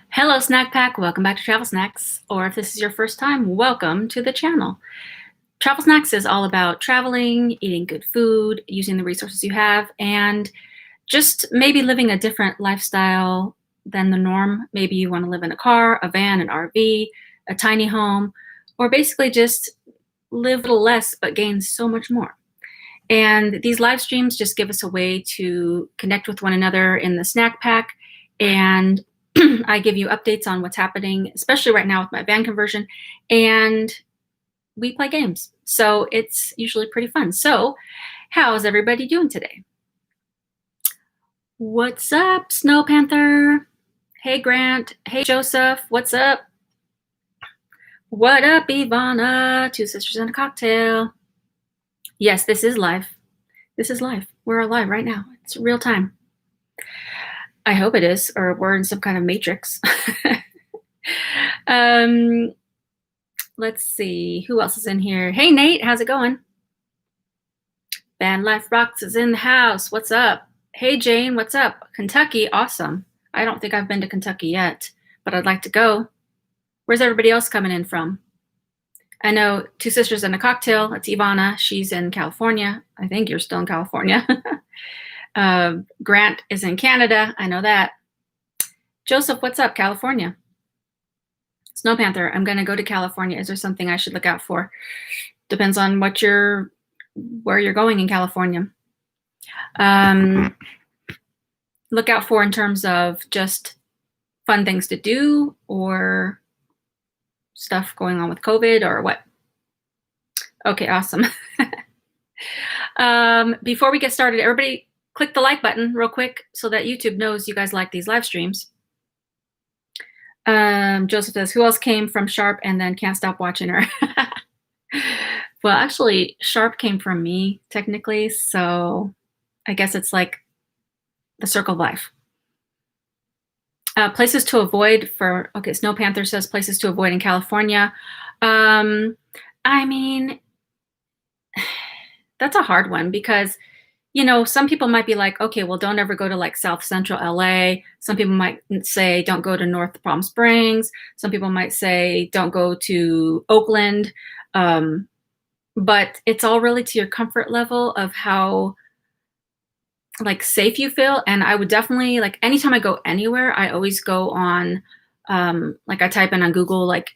Hello, Snack Pack. Welcome back to Travel Snacks. Or if this is your first time, welcome to the channel. Travel Snacks is all about traveling, eating good food, using the resources you have, and just maybe living a different lifestyle than the norm. Maybe you want to live in a car, a van, an RV, a tiny home, or basically just live a little less but gain so much more. And these live streams just give us a way to connect with one another in the Snack Pack, and I give you updates on what's happening, especially right now with my van conversion, and we play games. So it's usually pretty fun. So how's everybody doing today? What's up, Snow Panther? Hey, Grant. Hey, Joseph. What's up? What up, Ivana? Two sisters and a cocktail. Yes, this is live. This is live. We're live right now. It's real time. I hope it is, or we're in some kind of matrix. Let's see, who else is in here? Hey, Nate, how's it going? Van Life Rocks is in the house. What's up? Hey, Jane, what's up? Kentucky, awesome. I don't think I've been to Kentucky yet, but I'd like to go. Where's everybody else coming in from? I know Two Sisters and a Cocktail. That's Ivana. She's in California. I think you're still in California. Grant is in Canada. I know that. Joseph, what's up, California? Snow Panther, I'm going to go to California. Is there something I should look out for? Depends on where you're going in California. Look out for in terms of just fun things to do or stuff going on with COVID or what? Okay, awesome. Before we get started, everybody click the like button real quick so that YouTube knows you guys like these live streams. Joseph says, who else came from Sharpe and then can't stop watching her? Well, actually, Sharpe came from me, technically, so I guess it's like the circle of life. Places to avoid for, okay, Snow Panther says places to avoid in California. I mean, that's a hard one because, you know, some people might be like, okay, well, don't ever go to like South Central LA. Some people might say, don't go to North Palm Springs. Some people might say, don't go to Oakland. But it's all really to your comfort level of how like safe you feel. And I would definitely, like, anytime I go anywhere, I always go on, like I type in on Google, like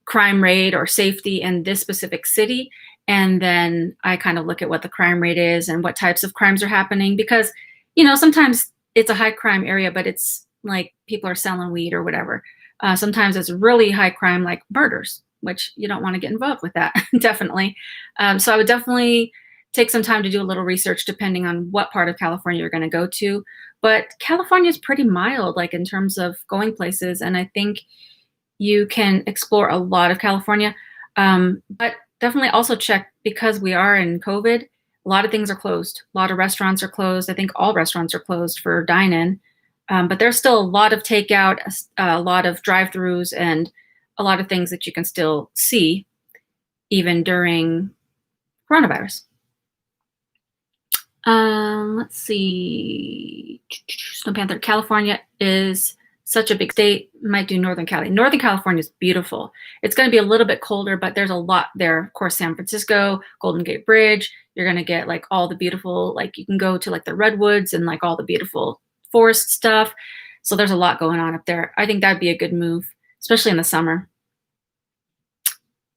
crime rate or safety in this specific city. And then I kind of look at what the crime rate is and what types of crimes are happening because, you know, sometimes it's a high crime area, but it's like people are selling weed or whatever. Sometimes it's really high crime, like murders, which you don't want to get involved with that, definitely. So I would definitely take some time to do a little research depending on what part of California you're going to go to. But California is pretty mild, like in terms of going places. And I think you can explore a lot of California. But definitely also check, because we are in COVID, a lot of things are closed. A lot of restaurants are closed. I think all restaurants are closed for dine-in. But there's still a lot of takeout, a lot of drive-thrus, and a lot of things that you can still see even during coronavirus. Let's see. Snow Panther, California is such a big state. Might do Northern Cali. Northern California is beautiful. It's going to be a little bit colder, but there's a lot there. Of course, San Francisco, Golden Gate Bridge. You're going to get like all the beautiful, like you can go to like the redwoods and like all the beautiful forest stuff. So there's a lot going on up there. I think that'd be a good move, especially in the summer.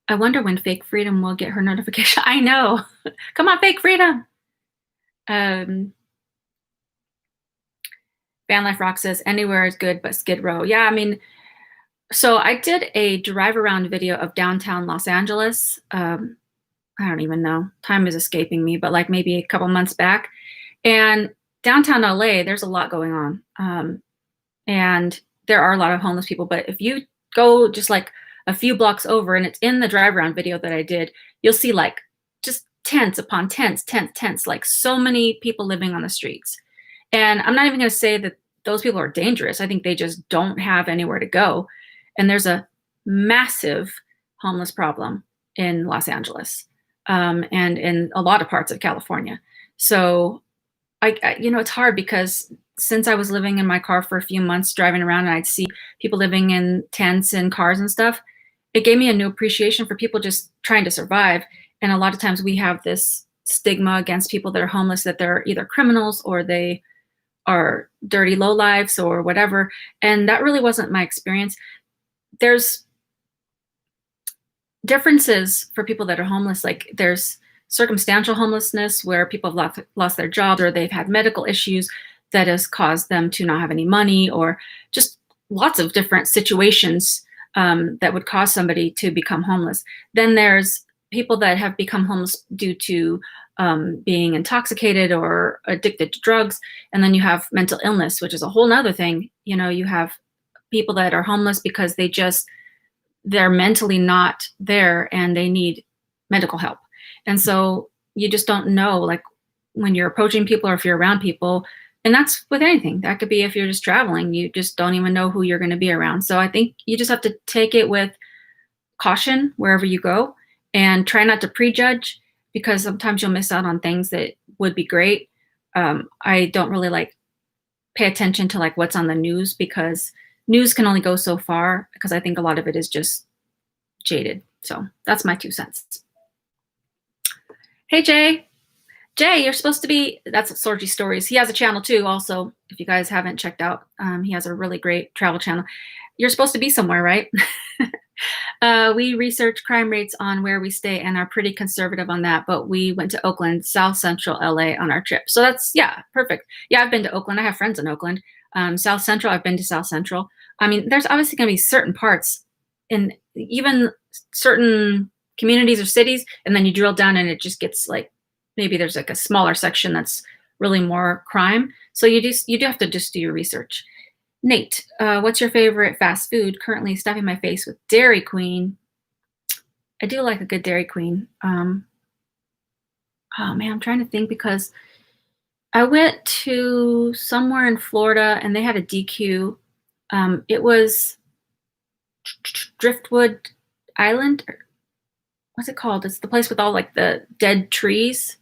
I wonder when Fake Freedom will get her notification. I know. Come on, Fake Freedom. Van Life Rock says anywhere is good but Skid Row. Yeah, I mean, so I did a drive around video of downtown Los Angeles. I don't even know. Time is escaping me, but like maybe a couple months back. And downtown LA, there's a lot going on. And there are a lot of homeless people. But if you go just like a few blocks over, and it's in the drive around video that I did, you'll see like just tents upon tents, like so many people living on the streets. And I'm not even going to say that those people are dangerous. I think they just don't have anywhere to go. And there's a massive homeless problem in Los Angeles, and in a lot of parts of California. So I you know, it's hard because since I was living in my car for a few months, driving around, and I'd see people living in tents and cars and stuff, it gave me a new appreciation for people just trying to survive. And a lot of times we have this stigma against people that are homeless, that they're either criminals or they are dirty lowlifes or whatever. And that really wasn't my experience. There's differences for people that are homeless. Like there's circumstantial homelessness where people have lost their jobs, or they've had medical issues that has caused them to not have any money, or just lots of different situations that would cause somebody to become homeless. Then there's people that have become homeless due to being intoxicated or addicted to drugs. And then you have mental illness, which is a whole nother thing. You know, you have people that are homeless because they're mentally not there and they need medical help. And so you just don't know, like when you're approaching people or if you're around people, and that's with anything. That could be if you're just traveling, you just don't even know who you're going to be around. So I think you just have to take it with caution wherever you go and try not to prejudge, because sometimes you'll miss out on things that would be great. I don't really like pay attention to like what's on the news, because news can only go so far, because I think a lot of it is just jaded. So that's my 2 cents. Hey, Jay. Jay, you're supposed to be, that's Sorgy Stories. He has a channel too, also, if you guys haven't checked out. He has a really great travel channel. You're supposed to be somewhere, right? We research crime rates on where we stay and are pretty conservative on that, but we went to Oakland, South Central LA on our trip. So that's, yeah, perfect. Yeah, I've been to Oakland. I have friends in Oakland. South Central, I've been to South Central. I mean, there's obviously going to be certain parts in even certain communities or cities, and then you drill down and it just gets like, maybe there's like a smaller section that's really more crime. So you do have to just do your research. Nate, what's your favorite fast food? Currently stuffing my face with Dairy Queen. I do like a good Dairy Queen. Oh man, I'm trying to think, because I went to somewhere in Florida and they had a DQ. It was Driftwood Island. What's it called? It's the place with all like the dead trees.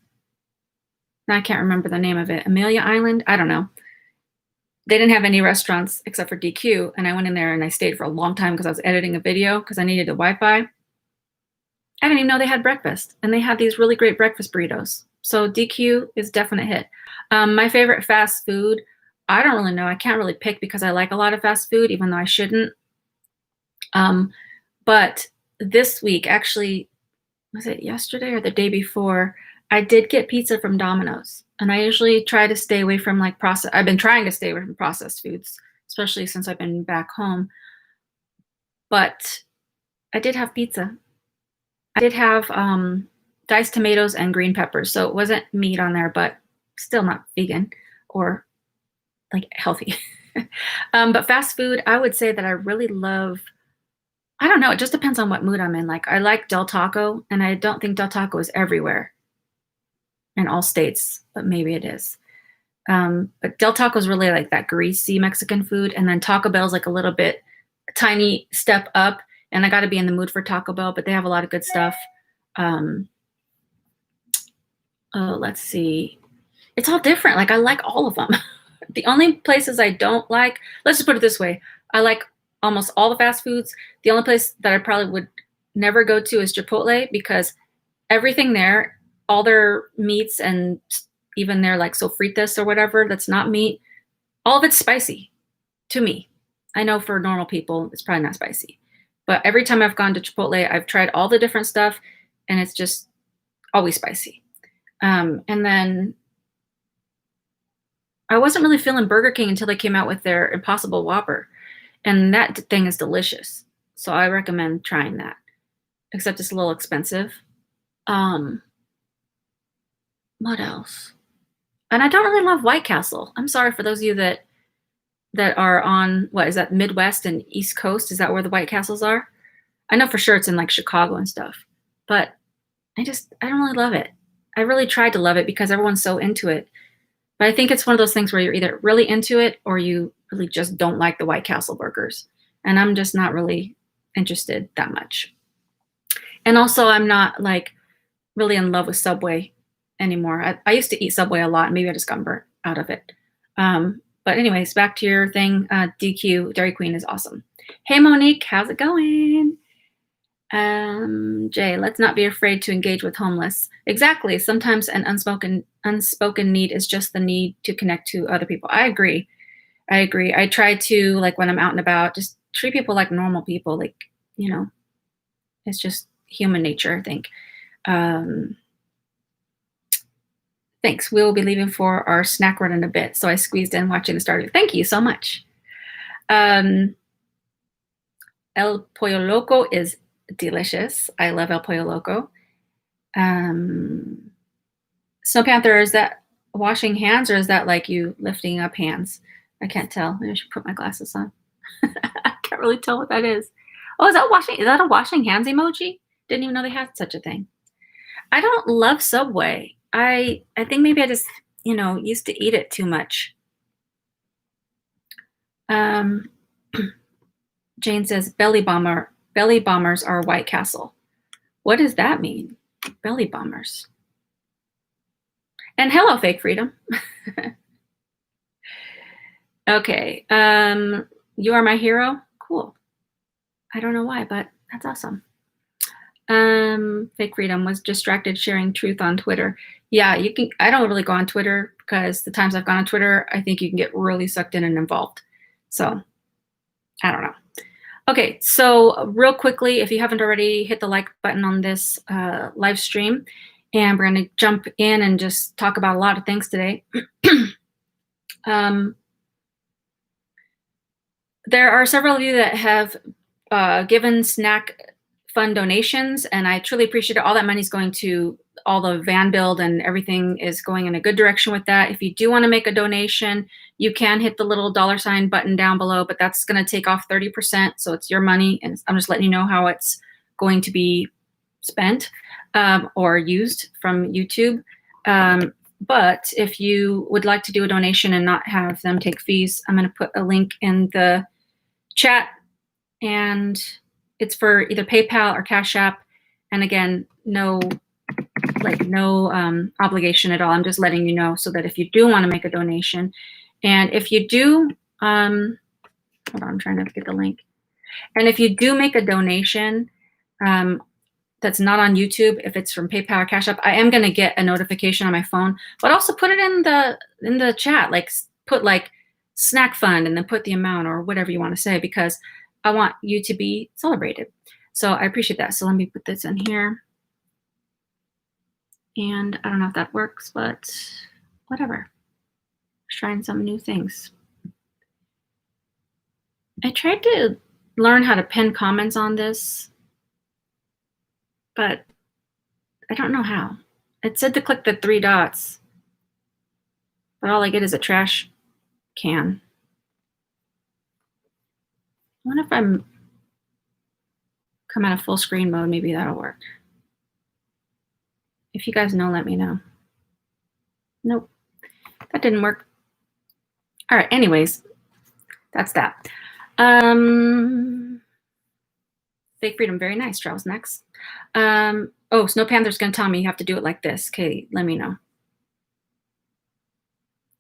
I can't remember the name of it. Amelia Island? I don't know. They didn't have any restaurants except for DQ. And I went in there and I stayed for a long time because I was editing a video because I needed the Wi-Fi. I didn't even know they had breakfast. And they had these really great breakfast burritos. So DQ is definite hit. My favorite fast food, I don't really know. I can't really pick because I like a lot of fast food, even though I shouldn't. But this week, actually, was it yesterday or the day before, I did get pizza from Domino's, and I usually try to stay away from like I've been trying to stay away from processed foods, especially since I've been back home. But I did have pizza. I did have diced tomatoes and green peppers, so it wasn't meat on there, but still not vegan or like healthy. But fast food, I would say that I really love, I don't know, it just depends on what mood I'm in. Like I like Del Taco, and I don't think Del Taco is everywhere in all states, but maybe it is. But Del Taco is really like that greasy Mexican food. And then Taco Bell is like a little bit, a tiny step up. And I got to be in the mood for Taco Bell, but they have a lot of good stuff. Let's see. It's all different. Like I like all of them. The only places I don't like, let's just put it this way. I like almost all the fast foods. The only place that I probably would never go to is Chipotle, because everything there, all their meats and even their like sofritas or whatever that's not meat, all of it's spicy to me. I know for normal people, it's probably not spicy. But every time I've gone to Chipotle, I've tried all the different stuff, and it's just always spicy. And then I wasn't really feeling Burger King until they came out with their Impossible Whopper. And that thing is delicious. So I recommend trying that, except it's a little expensive. What else? And I don't really love White Castle. I'm sorry for those of you that are on, what is that, Midwest and East Coast? Is that where the White Castles are? I know for sure it's in like Chicago and stuff, but I don't really love it. I really tried to love it because everyone's so into it. But I think it's one of those things where you're either really into it or you really just don't like the White Castle burgers. And I'm just not really interested that much. And also I'm not like really in love with Subway anymore. I used to eat Subway a lot. Maybe I just got burnt out of it. But anyways, back to your thing. DQ, Dairy Queen is awesome. Hey, Monique, how's it going? Jay, let's not be afraid to engage with homeless. Exactly. Sometimes an unspoken need is just the need to connect to other people. I agree. I try to, like, when I'm out and about, just treat people like normal people. Like, you know, it's just human nature, I think. Thanks. We will be leaving for our snack run in a bit. So I squeezed in watching the start. Thank you so much. El Pollo Loco is delicious. I love El Pollo Loco. Snow Panther, is that washing hands or is that like you lifting up hands? I can't tell. Maybe I should put my glasses on. I can't really tell what that is. Oh, is that a washing hands emoji? Didn't even know they had such a thing. I don't love Subway. I think maybe I just, used to eat it too much. Jane says belly bombers are White Castle. What does that mean? Belly bombers. And hello, Fake Freedom. Okay. You are my hero. Cool. I don't know why, but that's awesome. Fake Freedom was distracted sharing truth on Twitter. Yeah, you can. I don't really go on Twitter because the times I've gone on Twitter, I think you can get really sucked in and involved. So I don't know. Okay, so real quickly, if you haven't already, hit the like button on this live stream, and we're going to jump in and just talk about a lot of things today. There are several of you that have given snack fund donations, and I truly appreciate it. All that money is going to all the van build, and everything is going in a good direction with that. If you do want to make a donation, you can hit the little $ button down below, but that's going to take off 30%, so it's your money, and I'm just letting you know how it's going to be spent or used from YouTube. But if you would like to do a donation and not have them take fees, I'm going to put a link in the chat, and it's for either PayPal or Cash App. And again, no obligation at all. I'm just letting you know so that if you do want to make a donation, and if you do, hold on, I'm trying to get the link. And if you do make a donation that's not on YouTube, if it's from PayPal or Cash App, I am going to get a notification on my phone, but also put it in the chat, like put like snack fund and then put the amount or whatever you want to say, because I want you to be celebrated. So I appreciate that. So let me put this in here. And I don't know if that works, but whatever. Trying some new things. I tried to learn how to pin comments on this, but I don't know how. It said to click the 3 dots, but all I get is a trash can. I wonder if I'm come out of full screen mode, maybe that'll work. If you guys know, let me know. Nope, that didn't work. All right, anyways, that's that. Fake Freedom, very nice. Travelsnacks. Oh, Snow Panther's gonna tell me you have to do it like this. Okay, let me know.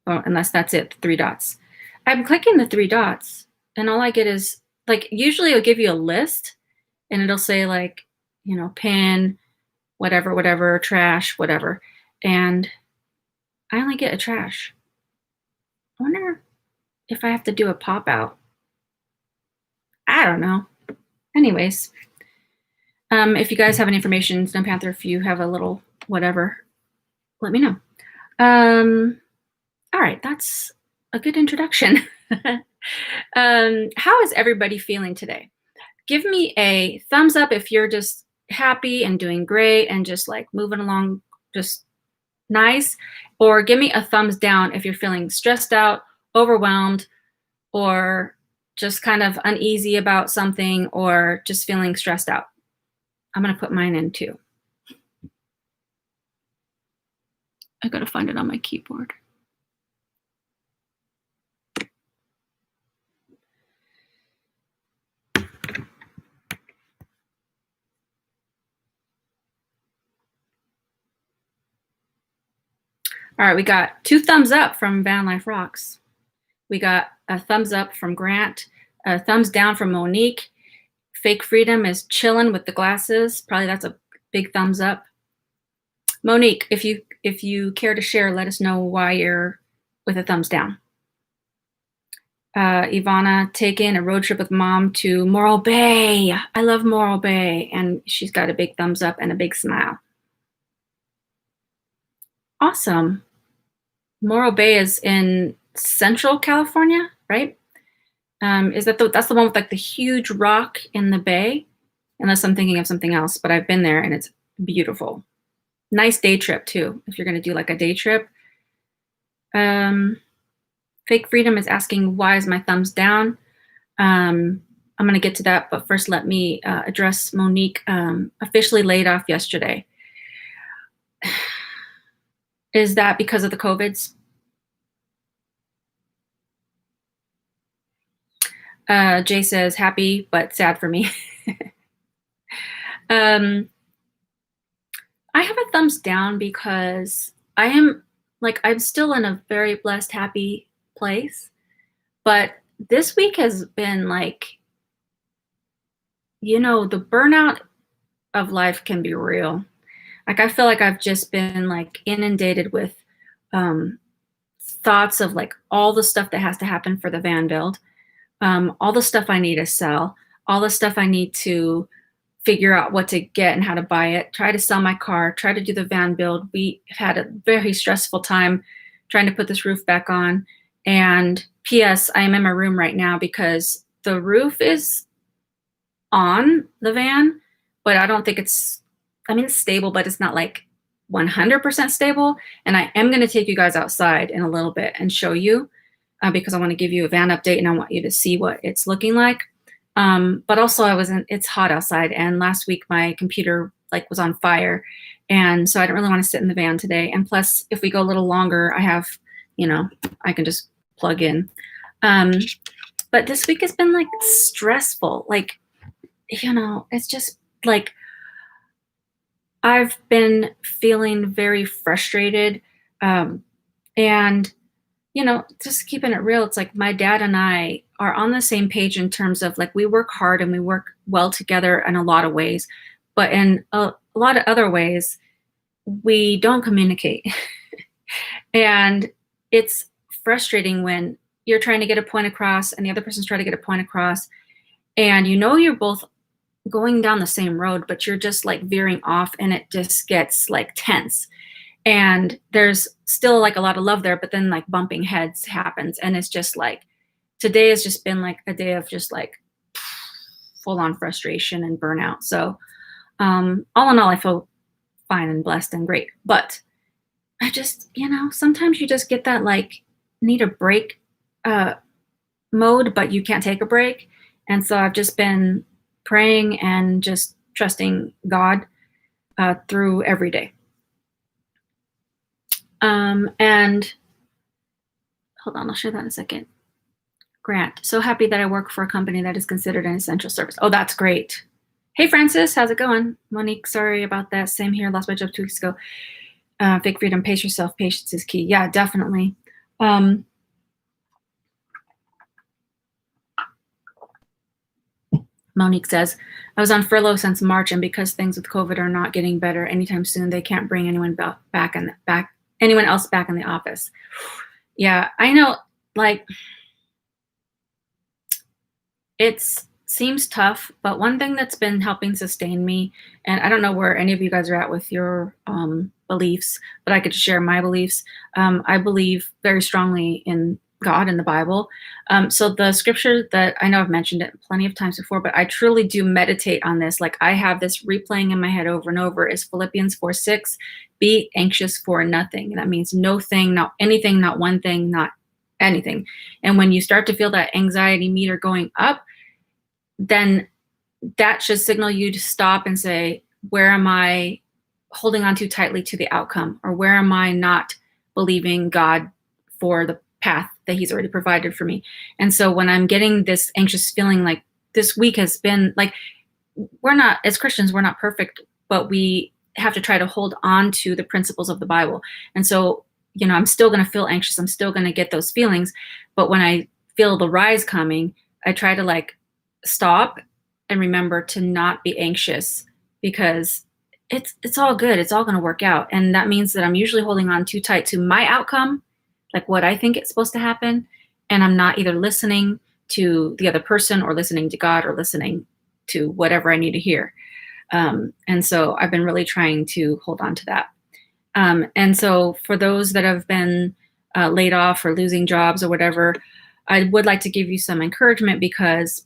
Oh, unless that's it, 3 dots. I'm clicking the 3 dots, and all I get is, like, usually it'll give you a list, and it'll say, like, pin, whatever, trash, whatever. And I only get a trash. I wonder if I have to do a pop out. I don't know. Anyways, if you guys have any information, Snow Panther, if you have a little whatever, let me know. All right, that's a good introduction. How is everybody feeling today? Give me a thumbs up if you're just happy and doing great and just like moving along just nice, or give me a thumbs down if you're feeling stressed out, overwhelmed, or just kind of uneasy about something, or just feeling stressed out. I'm going to put mine in too. I got to find it on my keyboard. All right, we got 2 thumbs up from Van Life Rocks. We got a thumbs up from Grant, a thumbs down from Monique. Fake Freedom is chilling with the glasses. Probably that's a big thumbs up. Monique, if you care to share, let us know why you're with a thumbs down. Ivana, taking a road trip with mom to Morro Bay. I love Morro Bay. And she's got a big thumbs up and a big smile. Awesome. Morro Bay is in Central California, right? Is that that's the one with like the huge rock in the bay? Unless I'm thinking of something else, but I've been there and it's beautiful. Nice day trip too, if you're gonna do like a day trip. Fake Freedom is asking, why is my thumbs down? I'm gonna get to that, but first let me address Monique, officially laid off yesterday. Is that because of the COVIDs? Jay says, happy, but sad for me. I have a thumbs down because I'm still in a very blessed, happy place. But this week has been like, you know, the burnout of life can be real. Like, I feel like I've just been like inundated with thoughts of like all the stuff that has to happen for the van build, all the stuff I need to sell, all the stuff I need to figure out what to get and how to buy it, try to sell my car, try to do the van build. We had a very stressful time trying to put this roof back on. And P.S., I am in my room right now because the roof is on the van, but I don't think it's stable, but it's not like 100% stable. And I am going to take you guys outside in a little bit and show you because I want to give you a van update and I want you to see what it's looking like. But also it's hot outside, and last week my computer was on fire. And so I don't really want to sit in the van today. And plus, if we go a little longer, I have, I can just plug in. But this week has been stressful. It's just I've been feeling very frustrated. And just keeping it real, it's like my dad and I are on the same page in terms of we work hard and we work well together in a lot of ways, but in a lot of other ways, we don't communicate. And it's frustrating when you're trying to get a point across and the other person's trying to get a point across, and you're both going down the same road, but you're just veering off, and it just gets tense. And there's still a lot of love there, but then bumping heads happens. And it's just today has just been a day of just full on frustration and burnout. So all in all, I feel fine and blessed and great. But I just, sometimes you just get that need a break mode, but you can't take a break. And so I've just been praying and just trusting God through every day. And hold on, I'll share that in a second. Grant, so happy that I work for a company that is considered an essential service. Oh, that's great. Hey, Francis, how's it going? Monique, sorry about that. Same here, lost my job 2 weeks ago. Fake Freedom, pace yourself. Patience is key. Yeah, definitely. Monique says, I was on furlough since March, and because things with COVID are not getting better anytime soon, they can't bring anyone anyone else back in the office. Yeah, I know, it seems tough, but one thing that's been helping sustain me, and I don't know where any of you guys are at with your beliefs, but I could share my beliefs. I believe very strongly in God and the Bible. So the scripture that I know I've mentioned it plenty of times before, but I truly do meditate on this. I have this replaying in my head over and over, is Philippians 4:6, be anxious for nothing. And that means no thing, not anything, not one thing, not anything. And when you start to feel that anxiety meter going up, then that should signal you to stop and say, where am I holding on too tightly to the outcome? Or where am I not believing God for the path that he's already provided for me? And so when I'm getting this anxious feeling, this week has been we're not, as Christians, we're not perfect, but we have to try to hold on to the principles of the Bible. And so I'm still going to feel anxious. I'm still going to get those feelings. But when I feel the rise coming, I try to like stop and remember to not be anxious, because it's all good. It's all going to work out. And that means that I'm usually holding on too tight to my outcome, like what I think it's supposed to happen. And I'm not either listening to the other person or listening to God or listening to whatever I need to hear. And so I've been really trying to hold on to that. And so for those that have been laid off or losing jobs or whatever, I would like to give you some encouragement, because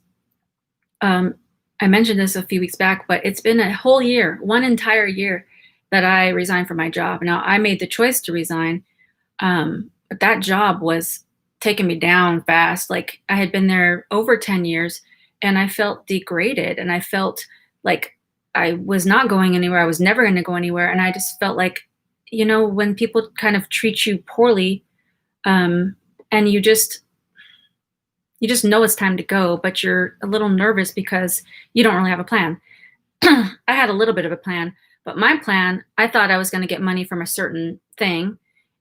I mentioned this a few weeks back, but it's been a whole year, one entire year, that I resigned from my job. Now, I made the choice to resign, but that job was taking me down fast. Like, I had been there over 10 years and I felt degraded, and I felt like I was not going anywhere. I was never going to go anywhere. And I just felt like, when people kind of treat you poorly, and you just know it's time to go, but you're a little nervous because you don't really have a plan. I had a little bit of a plan, but my plan, I thought I was going to get money from a certain thing,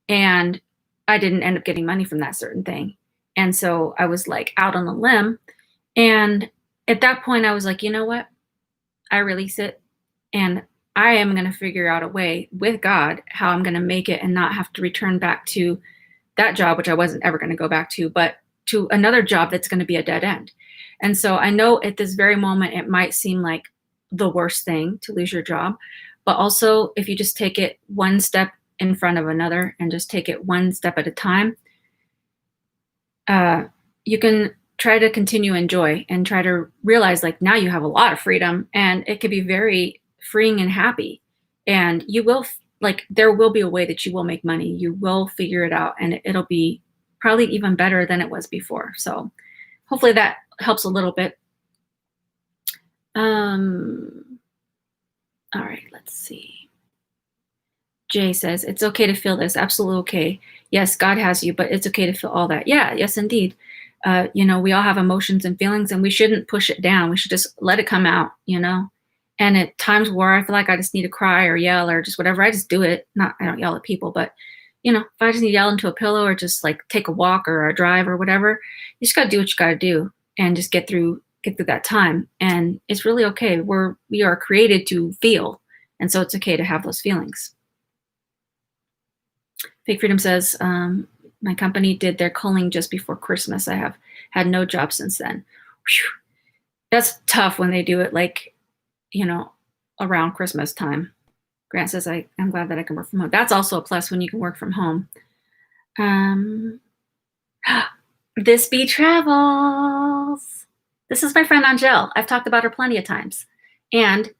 and I didn't end up getting money from that certain thing. And so I was like out on a limb. And at that point I was like, you know what? I release it, and I am going to figure out a way with God how I'm going to make it and not have to return back to that job, which I wasn't ever going to go back to, but to another job that's going to be a dead end. And so I know at this very moment, it might seem like the worst thing to lose your job, but also if you just take it one step in front of another and just take it one step at a time, you can try to continue enjoy and try to realize, like, now you have a lot of freedom, and it could be very freeing and happy. And you will, like, there will be a way that you will make money. You will figure it out, and it'll be probably even better than it was before. So hopefully that helps a little bit. All right, let's see. Jay says, it's okay to feel this. Absolutely okay. Yes, God has you, but it's okay to feel all that. Yeah, yes, indeed. We all have emotions and feelings, and we shouldn't push it down. We should just let it come out, And at times where I feel like I just need to cry or yell or just whatever, I just do it. I don't yell at people, but if I just need to yell into a pillow or just like take a walk or a drive or whatever, you just got to do what you got to do and just get through that time. And it's really okay. We are created to feel. And so it's okay to have those feelings. Fake Freedom says, my company did their culling just before Christmas. I have had no job since then. Whew. That's tough when they do it like, around Christmas time. Grant says, I'm glad that I can work from home. That's also a plus when you can work from home. This Bee Travels. This is my friend Angel. I've talked about her plenty of times. And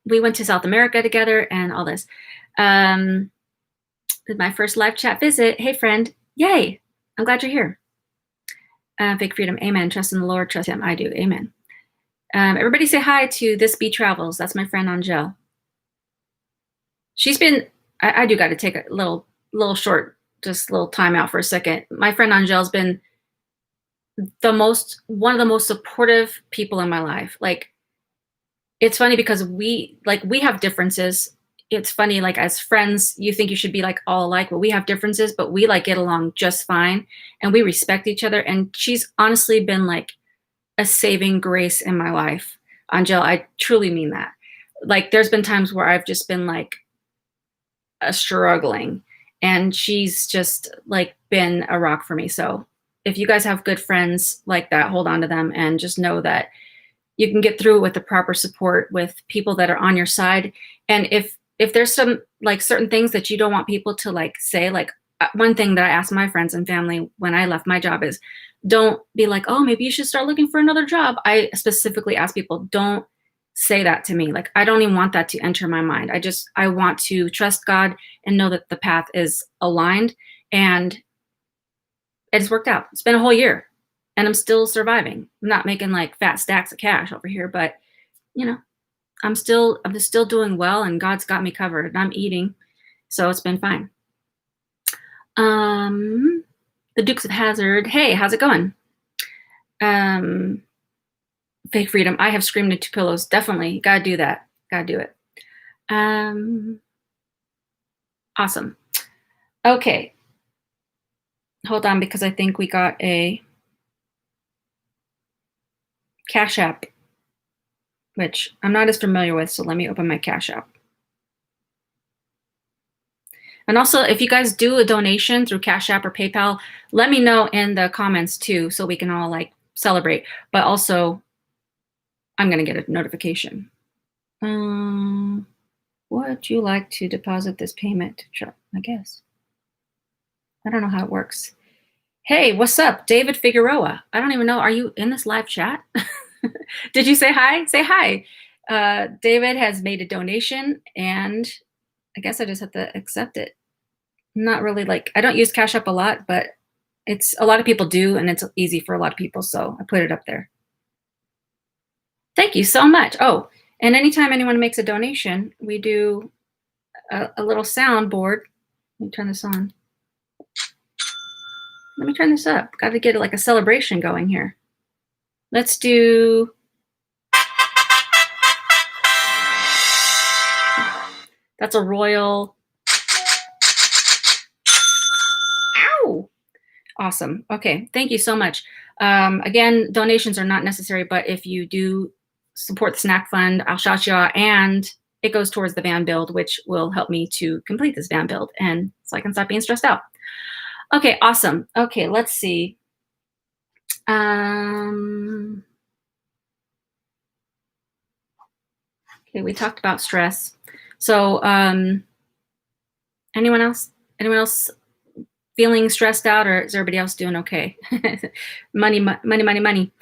we went to South America together and all this. My first live chat visit. Hey, friend. Yay. I'm glad you're here. Fake Freedom. Amen. Trust in the Lord. Trust him. I do. Amen. Everybody say hi to This Bee Travels. That's my friend Angel. She's been, I do got to take a little short, just a little time out for a second. My friend Angel's been one of the most supportive people in my life. Like, it's funny because we have differences. It's funny, like, as friends, you think you should be like all alike, but we have differences, but we like get along just fine, and we respect each other. And she's honestly been like a saving grace in my life. Angel, I truly mean that. Like, there's been times where I've just been like struggling, and she's just like been a rock for me. So if you guys have good friends like that, hold on to them and just know that you can get through with the proper support with people that are on your side. And if there's some like certain things that you don't want people to like say, like one thing that I asked my friends and family when I left my job is, don't be like, oh, maybe you should start looking for another job. I specifically ask people, don't say that to me. Like, I don't even want that to enter my mind. I want to trust God and know that the path is aligned, and it's worked out. It's been a whole year and I'm still surviving. I'm not making like fat stacks of cash over here, but I'm just still doing well, and God's got me covered, and I'm eating. So it's been fine. The Dukes of Hazzard. Hey, how's it going? Fake Freedom. I have screamed into pillows. Definitely. Gotta do that. Gotta do it. Awesome. Okay. Hold on, because I think we got a Cash App, which I'm not as familiar with, so let me open my Cash App. And also, if you guys do a donation through Cash App or PayPal, let me know in the comments too, so we can all like celebrate. But also, I'm gonna get a notification. Would you like to deposit this payment? I guess. I don't know how it works. Hey, what's up, David Figueroa? I don't even know. Are you in this live chat? Did you say hi? Say hi. David has made a donation, and I guess I just have to accept it. Not really like, I don't use Cash App a lot, but it's a lot of people do, and it's easy for a lot of people, so I put it up there. Thank you so much. Oh, and anytime anyone makes a donation, we do a little soundboard. Let me turn this on. Let me turn this up. Got to get like a celebration going here. Let's do. That's a royal. Ow! Awesome. Okay, thank you so much. Again, donations are not necessary, but if you do support the snack fund, I'll shout you out, and it goes towards the van build, which will help me to complete this van build, and so I can stop being stressed out. Okay, awesome. Okay, let's see. Okay, we talked about stress. So anyone else? Anyone else feeling stressed out, or is everybody else doing okay? Money, money, money, money.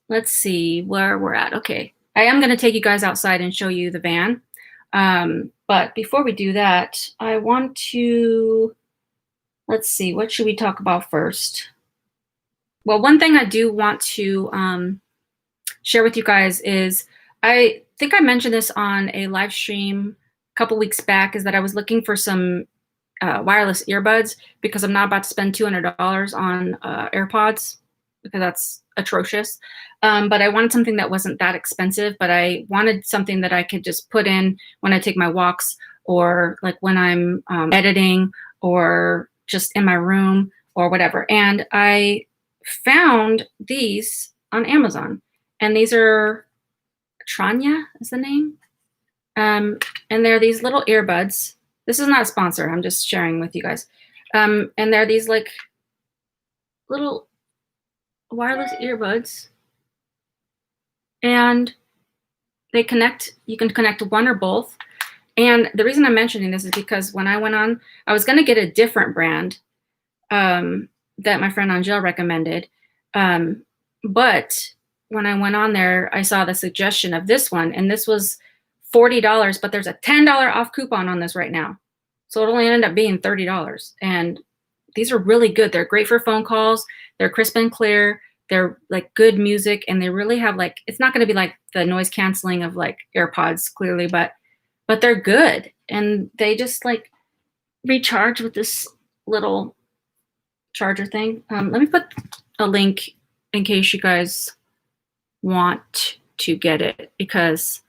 Let's see where we're at. Okay, I am going to take you guys outside and show you the van. But before we do that, I want to, let's see, what should we talk about first? Well, one thing I do want to share with you guys is, I think I mentioned this on a live stream a couple weeks back, is that I was looking for some wireless earbuds, because I'm not about to spend $200 on AirPods, because that's atrocious. But I wanted something that wasn't that expensive, but I wanted something that I could just put in when I take my walks, or like when I'm editing, or just in my room or whatever. And I found these on Amazon, and these are Tranya is the name. And they're these little earbuds. This is not a sponsor. I'm just sharing with you guys. And they're these like little wireless earbuds, and they connect. You can connect one or both. And the reason I'm mentioning this is because when I went on, I was going to get a different brand that my friend Angel recommended. But when I went on there, I saw the suggestion of this one, and this was $40, but there's a $10 off coupon on this right now. So it'll only end up being $30. And these are really good. They're great for phone calls. They're crisp and clear. They're like good music, and they really have like, it's not going to be like the noise canceling of like AirPods clearly, but they're good. And they just like recharge with this little charger thing. Let me put a link in case you guys want to get it, because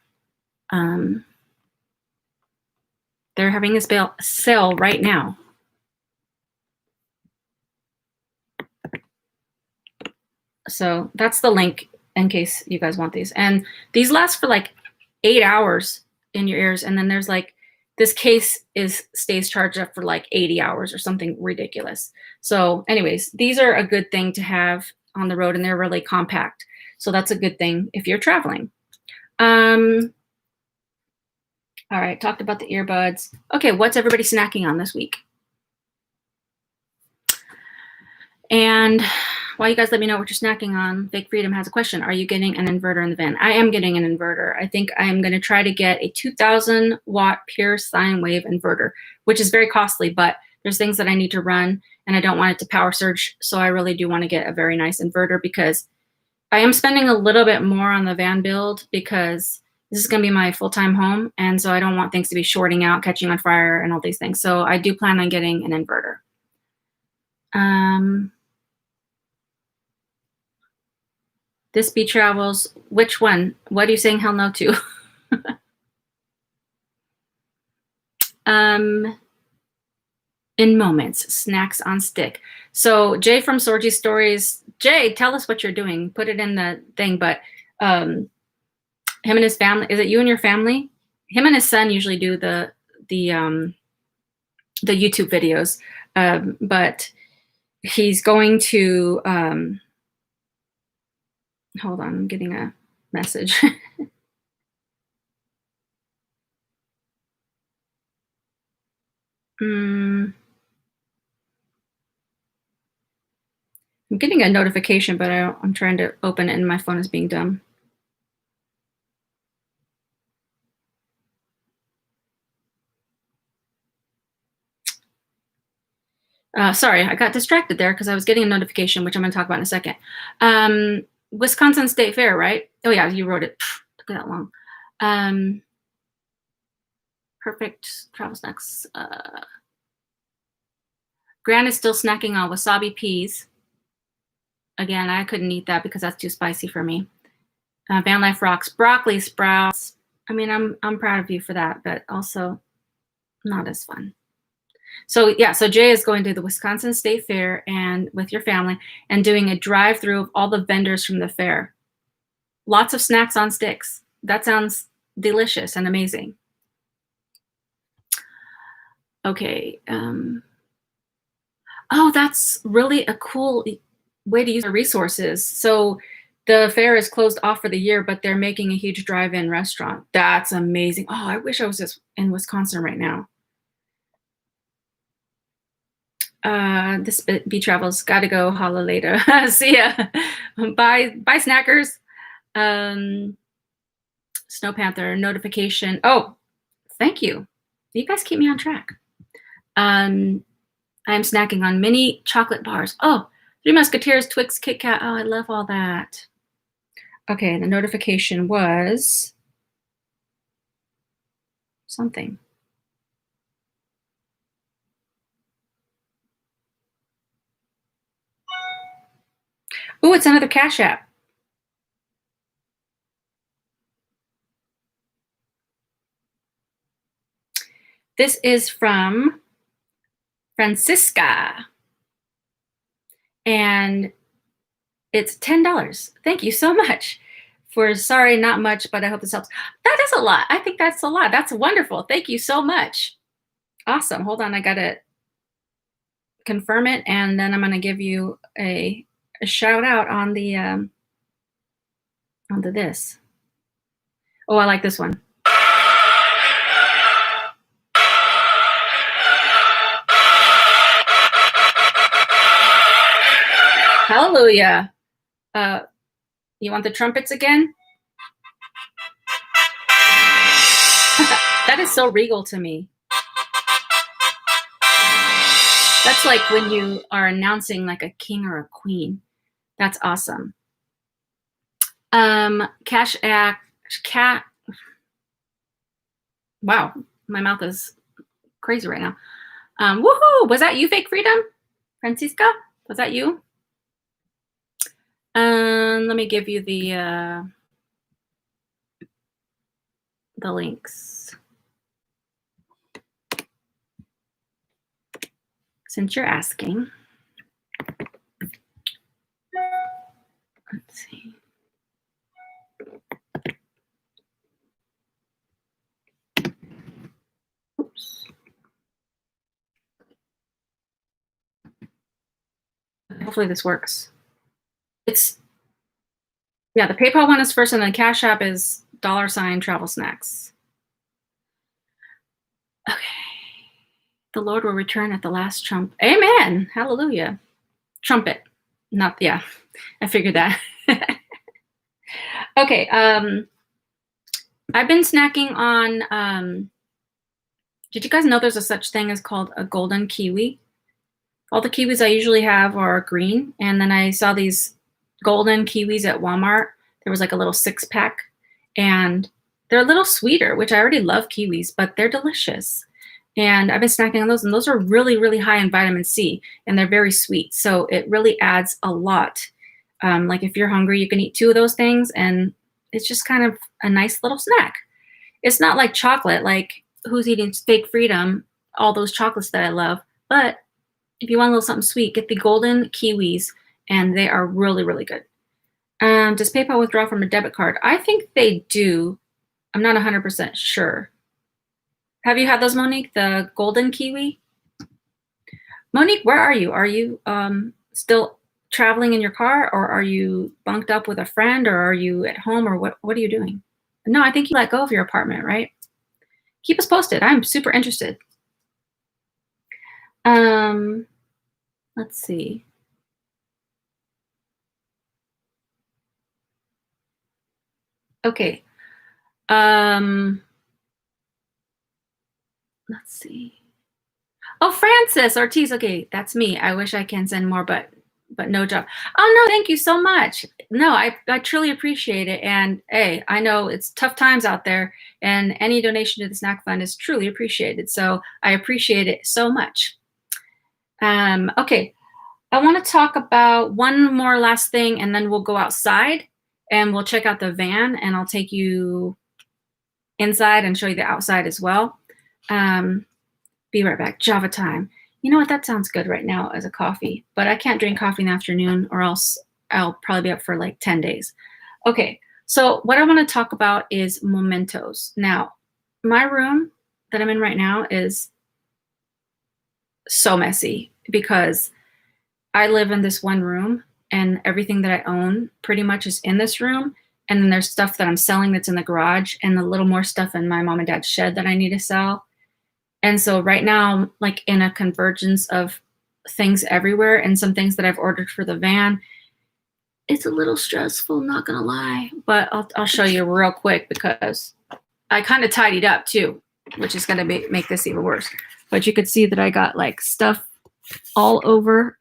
they're having a sale right now. So that's the link in case you guys want these. And these last for like 8 hours in your ears. And then there's like, this case stays charged up for like 80 hours or something ridiculous. So anyways, these are a good thing to have on the road, and they're really compact. So that's a good thing if you're traveling. All right, talked about the earbuds. Okay, what's everybody snacking on this week? And while you guys let me know what you're snacking on, Fake Freedom has a question. Are you getting an inverter in the van? I am getting an inverter. I think I'm going to try to get a 2,000 watt pure sine wave inverter, which is very costly, but there's things that I need to run, and I don't want it to power surge. So I really do want to get a very nice inverter, because I am spending a little bit more on the van build, because this is going to be my full-time home. And so I don't want things to be shorting out, catching on fire, and all these things. So I do plan on getting an inverter. This be travels. Which one? What are you saying hell no to? In moments, snacks on stick. So Jay from Sorgy Stories, Jay, tell us what you're doing. Put it in the thing, but him and his family, is it you and your family? Him and his son usually do the YouTube videos, but he's going to, hold on, I'm getting a message. I'm getting a notification, but I'm trying to open it and my phone is being dumb. Sorry, I got distracted there because I was getting a notification, which I'm going to talk about in a second. Wisconsin State Fair, right? Oh yeah, you wrote it. Took that long. Perfect travel snacks. Grant is still snacking on wasabi peas. Again, I couldn't eat that because that's too spicy for me. Van Life rocks. Broccoli sprouts. I mean, I'm proud of you for that, but also not as fun. So yeah, so Jay is going to the Wisconsin State Fair and with your family and doing a drive-through of all the vendors from the fair. Lots of snacks on sticks. That sounds delicious and amazing. Okay. Oh, that's really a cool way to use the resources. So the fair is closed off for the year, but they're making a huge drive-in restaurant. That's amazing. Oh, I wish I was just in Wisconsin right now. This B Travels, gotta go, holla later. See ya. Bye, snackers. Snow Panther notification. Oh, thank you. You guys keep me on track. I'm snacking on mini chocolate bars. Oh, Three Musketeers, Twix, Kit Kat. Oh, I love all that. Okay, the notification was something. Oh, it's another Cash App. This is from Francisca. And it's $10. Thank you so much for sorry, not much, but I hope this helps. That is a lot. I think that's a lot. That's wonderful. Thank you so much. Awesome. Hold on. I got to confirm it. And then I'm going to give you a shout out on the, onto this. Oh, I like this one. Hallelujah. You want the trumpets again? That is so regal to me. That's like when you are announcing like a king or a queen. That's awesome. Cash Act, cat. Wow, my mouth is crazy right now. Woohoo! Was that you, Fake Freedom? Francisca? Was that you? Let me give you the links. Since you're asking. Let's see. Oops. Hopefully this works. It's, yeah, the PayPal one is first and then Cash App is $ travel snacks. Okay. The Lord will return at the last trump. Amen. Hallelujah. Trumpet. Not, yeah, I figured that. Okay. I've been snacking on, did you guys know there's a such thing as called a golden kiwi? All the kiwis I usually have are green. And then I saw these golden kiwis at Walmart. There was like a little 6-pack and they're a little sweeter, which I already love kiwis, but they're delicious. And I've been snacking on those, and those are really, really high in vitamin C, and they're very sweet. So it really adds a lot. Like if you're hungry, you can eat 2 of those things, and it's just kind of a nice little snack. It's not like chocolate, like who's eating fake freedom, all those chocolates that I love. But if you want a little something sweet, get the golden Kiwis, and they are really, really good. Does PayPal withdraw from a debit card? I think they do. I'm not 100% sure. Have you had those, Monique? The golden Kiwi? Monique, where are you? Are you still traveling in your car, or are you bunked up with a friend, or are you at home, or what are you doing? No, I think you let go of your apartment, right? Keep us posted. I'm super interested. Let's see. Okay. Let's see. Oh, Francis Ortiz. Okay, that's me. I wish I can send more, but no job. Oh no, thank you so much. No, I truly appreciate it. And hey, I know it's tough times out there, and any donation to the snack fund is truly appreciated. So I appreciate it so much. Okay, I want to talk about one more last thing, and then we'll go outside and we'll check out the van, and I'll take you inside and show you the outside as well. Be right back. Java time. You know what? That sounds good right now as a coffee, but I can't drink coffee in the afternoon, or else I'll probably be up for like 10 days. Okay, so what I want to talk about is momentos. Now, my room that I'm in right now is so messy because I live in this one room, and everything that I own pretty much is in this room. And then there's stuff that I'm selling that's in the garage, and a little more stuff in my mom and dad's shed that I need to sell. And so right now, I'm like in a convergence of things everywhere, and some things that I've ordered for the van. It's a little stressful, not gonna lie, but I'll show you real quick because I kind of tidied up too, which is gonna make this even worse. But you could see that I got like stuff all over.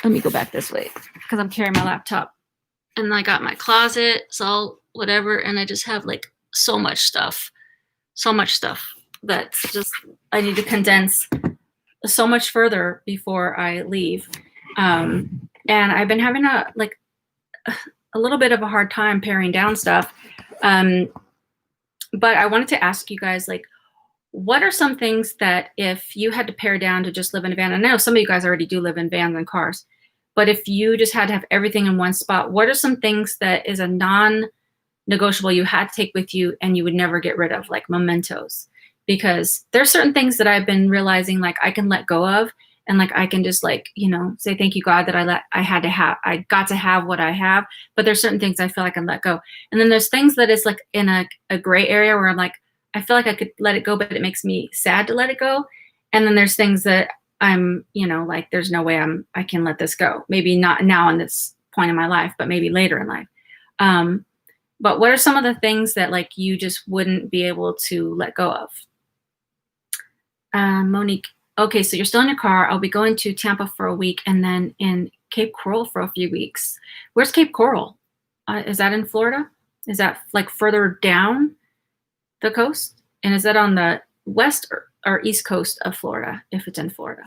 Let me go back this way because I'm carrying my laptop. And I got my closet, so whatever, and I just have like so much stuff that's just, I need to condense so much further before I leave. And I've been having a little bit of a hard time paring down stuff. But I wanted to ask you guys, like, what are some things that if you had to pare down to just live in a van, and I know some of you guys already do live in vans and cars, but if you just had to have everything in one spot, what are some things that is a non-negotiable you had to take with you and you would never get rid of, like mementos? Because there's certain things that I've been realizing like I can let go of, and like I can just like, you know, say thank you God that I got to have what I have. But there's certain things I feel like I can let go. And then there's things that is like in a gray area where I'm like, I feel like I could let it go, but it makes me sad to let it go. And then there's things that I'm, you know, like there's no way I can let this go. Maybe not now in this point in my life, but maybe later in life. But what are some of the things that like you just wouldn't be able to let go of? Monique, okay, so you're still in your car. I'll be going to Tampa for a week and then in Cape Coral for a few weeks. Where's Cape Coral? Is that in Florida? Is that like further down the coast? And is that on the west or east coast of Florida, if it's in Florida?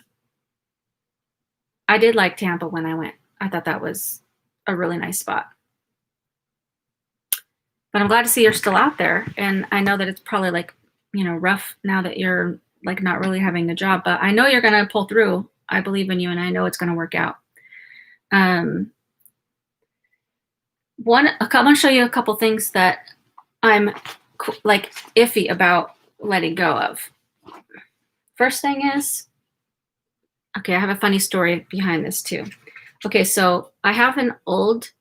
I did like Tampa when I went. I thought that was a really nice spot. But I'm glad to see you're still out there. And I know that it's probably like, you know, rough now that you're like not really having a job, but I know you're going to pull through. I believe in you, and I know it's going to work out. I'm going to show you a couple things that I'm like iffy about letting go of. First thing is, okay, I have a funny story behind this too. Okay, so I have an old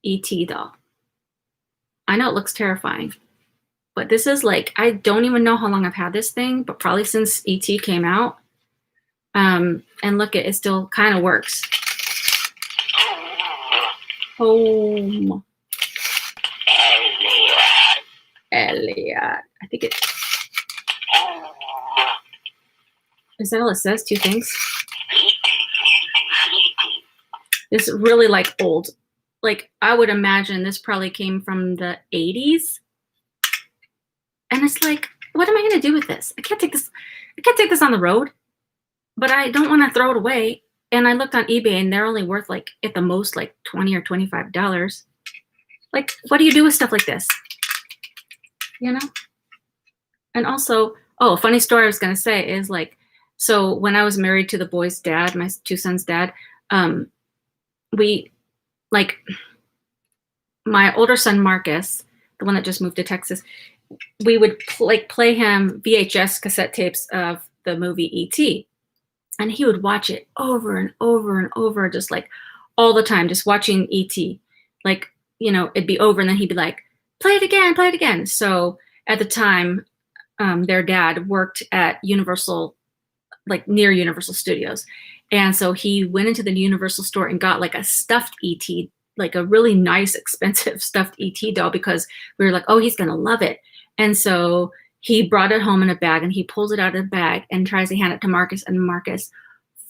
E.T. doll. I know it looks terrifying, but this is like, I don't even know how long I've had this thing, but probably since E.T. came out. And look, it still kind of works. Home. Elliot. I think it. Is that all it says? Two things? It's really like old. Like I would imagine this probably came from the 80s. And it's like, what am I going to do with this? I can't take this on the road, but I don't want to throw it away. And I looked on eBay and they're only worth like at the most like $20 or $25. Like, what do you do with stuff like this? you know? And also, oh, a funny story I was going to say is like, so when I was married to the boy's dad, my two sons' dad, we, like, my older son, Marcus, the one that just moved to Texas, we would play him VHS cassette tapes of the movie E.T. And he would watch it over and over and over, just like all the time, just watching E.T. Like, you know, it'd be over and then he'd be like, play it again, play it again. So at the time, their dad worked at Universal, like near Universal Studios. And so he went into the Universal store and got like a stuffed ET, like a really nice, expensive stuffed ET doll, because we were like, oh, he's going to love it. And so he brought it home in a bag and he pulls it out of the bag and tries to hand it to Marcus. And Marcus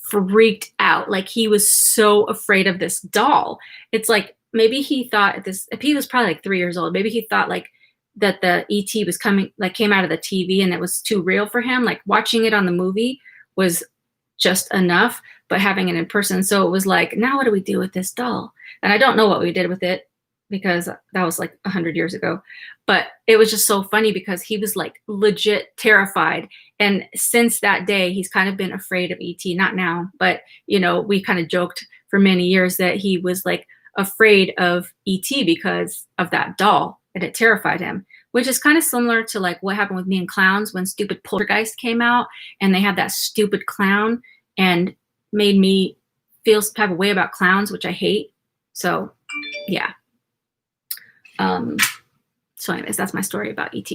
freaked out. Like, he was so afraid of this doll. It's like, maybe he thought this, if he was probably like 3 years old, maybe he thought like that the ET was coming, like came out of the TV and it was too real for him. Like watching it on the movie was just enough, but having it in person. So it was like, now what do we do with this doll? And I don't know what we did with it because that was like 100 years ago, but it was just so funny because he was like legit terrified. And since that day, he's kind of been afraid of ET, not now, but you know, we kind of joked for many years that he was like afraid of ET because of that doll and it terrified him, which is kind of similar to like what happened with me and clowns when Stupid Poltergeist came out and they had that stupid clown and made me feel some type of way about clowns, which I hate. So yeah. So anyways, that's my story about ET.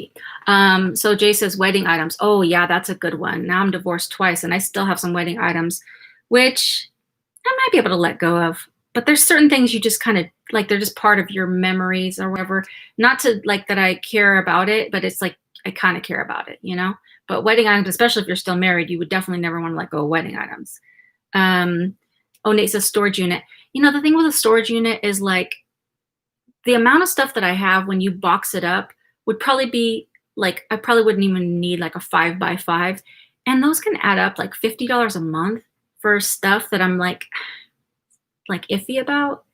So Jay says wedding items. Oh yeah, that's a good one. Now I'm divorced twice and I still have some wedding items, which I might be able to let go of. But there's certain things you just kind of like, they're just part of your memories or whatever. Not to like that I care about it, but it's like I kind of care about it, you know? But wedding items, especially if you're still married, you would definitely never want to let go of wedding items. Oh, Nate says storage unit. You know, the thing with a storage unit is like the amount of stuff that I have when you box it up would probably be like, I probably wouldn't even need like a 5x5. And those can add up like $50 a month for stuff that I'm like iffy about.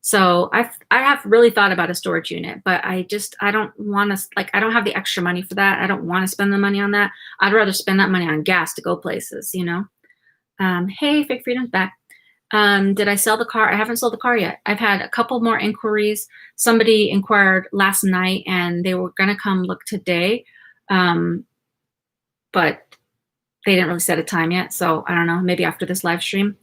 So I have really thought about a storage unit, but I don't want to, like, I don't have the extra money for that. I don't want to spend the money on that. I'd rather spend that money on gas to go places, you know? Hey, Fake Freedom's back. Did I sell the car? I haven't sold the car yet. I've had a couple more inquiries. Somebody inquired last night and they were going to come look today. But they didn't really set a time yet. So I don't know, maybe after this live stream.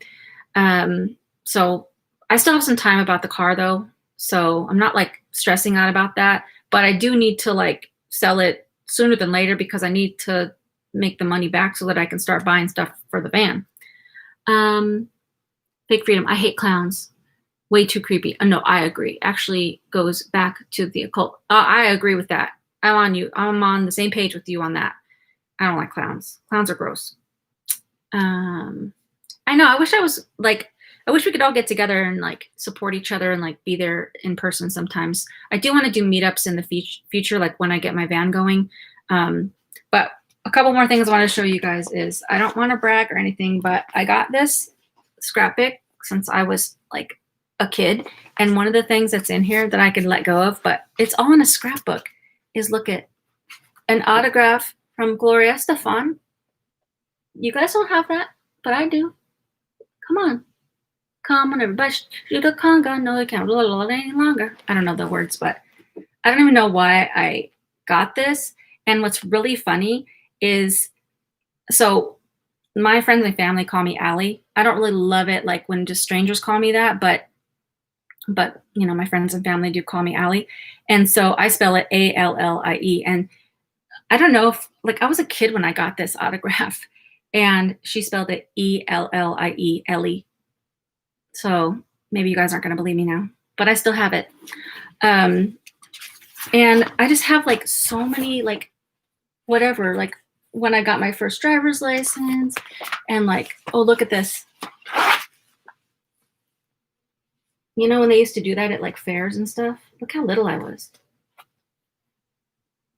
So I still have some time about the car though. So I'm not like stressing out about that, but I do need to like sell it sooner than later because I need to make the money back so that I can start buying stuff for the van. Fake Freedom, I hate clowns. Way too creepy. No, I agree. Actually goes back to the occult. I agree with that. I'm on the same page with you on that. I don't like clowns. Clowns are gross. I know. I wish we could all get together and like support each other and like be there in person sometimes. I do want to do meetups in the future, like when I get my van going. But a couple more things I want to show you guys is, I don't want to brag or anything, but I got this scrapbook since I was like a kid. And one of the things that's in here that I could let go of, but it's all in a scrapbook, is look at an autograph from Gloria Estefan. You guys don't have that, but I do. Come on. Come on, everybody. Do the conga. No, it can't roll any longer. I don't know the words, but I don't even know why I got this. And what's really funny is, so my friends and family call me Allie. I don't really love it like when just strangers call me that, but you know, my friends and family do call me Allie. And so I spell it Allie. And I don't know if, like, I was a kid when I got this autograph and she spelled it Ellie, Ellie. So maybe you guys aren't going to believe me now, but I still have it. And I just have like so many, like, whatever, like when I got my first driver's license and like, oh, look at this. You know, when they used to do that at like fairs and stuff, look how little I was.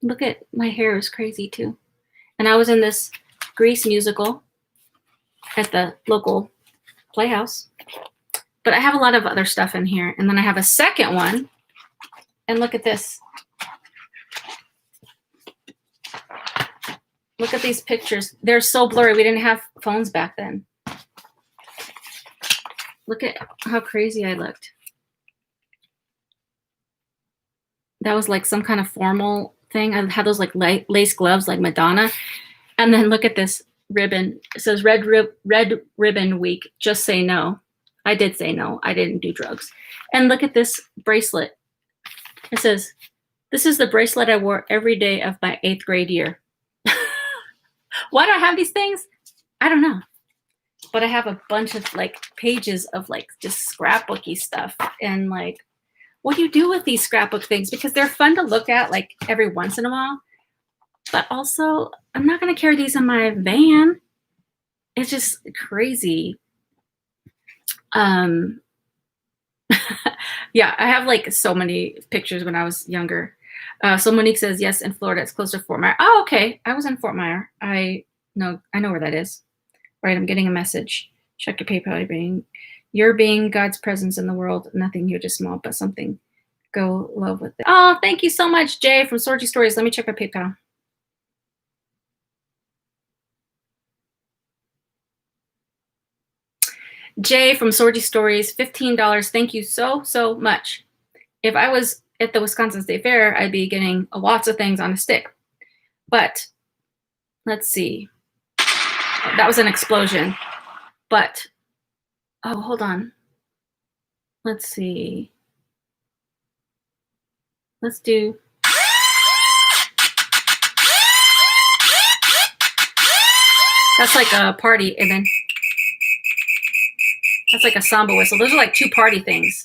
Look at my hair is crazy too. And I was in this Grease musical at the local playhouse. But I have a lot of other stuff in here. And then I have a second one. And look at this. Look at these pictures. They're so blurry. We didn't have phones back then. Look at how crazy I looked. That was like some kind of formal thing. I had those like lace gloves like Madonna. And then look at this ribbon. It says red ribbon week. Just say no. I did say no. I didn't do drugs. And look at this bracelet. It says, this is the bracelet I wore every day of my 8th grade year. Why do I have these things? I don't know. But I have a bunch of like pages of like just scrapbooky stuff. And like, what do you do with these scrapbook things? Because they're fun to look at like every once in a while. But also, I'm not going to carry these in my van. It's just crazy. Yeah, I have like so many pictures when I was younger. So Monique says, yes, in Florida, it's close to Fort Myers. Oh, okay. I was in Fort Myers. I know where that is. Right, I'm getting a message. Check your PayPal. You're being God's presence in the world. Nothing huge or small, but something. Go love with it. Oh, thank you so much, Jay from Sorgy Stories. Let me check my PayPal. Jay from Sorgy Stories, $15. Thank you so much. If I was at the Wisconsin State Fair, I'd be getting lots of things on a stick. But let's see. That was an explosion. But, oh, hold on. Let's see. Let's do. That's like a party, and then that's like a samba whistle. Those are like 2 party things.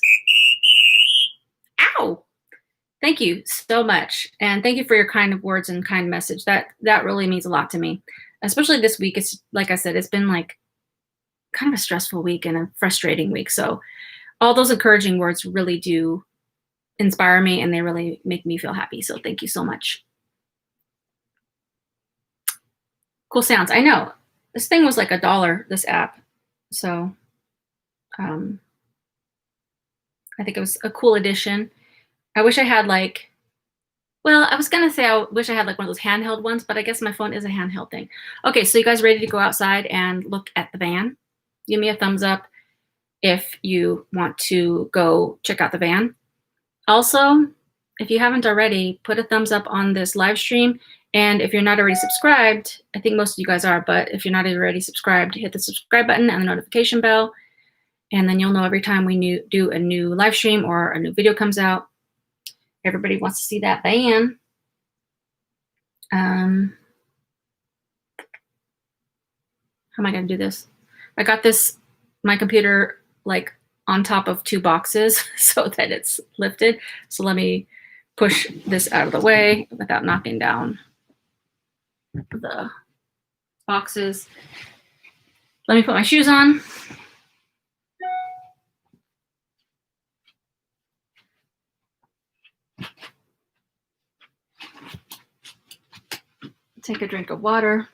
Ow! Thank you so much. And thank you for your kind words and kind message. That really means a lot to me. Especially this week. It's like I said, it's been like kind of a stressful week and a frustrating week. So all those encouraging words really do inspire me, and they really make me feel happy. So thank you so much. Cool sounds. I know. This thing was like $1, this app. So I think it was a cool addition. I wish I had like, well, I was going to say I wish I had like one of those handheld ones, but I guess my phone is a handheld thing. Okay, so you guys ready to go outside and look at the van? Give me a thumbs up if you want to go check out the van. Also, if you haven't already, put a thumbs up on this live stream. And if you're not already subscribed, I think most of you guys are, but if you're not already subscribed, hit the subscribe button and the notification bell. And then you'll know every time we do a new live stream or a new video comes out. Everybody wants to see that van. How am I going to do this? I got my computer like on top of 2 boxes so that it's lifted. So let me push this out of the way without knocking down the boxes. Let me put my shoes on. Take a drink of water.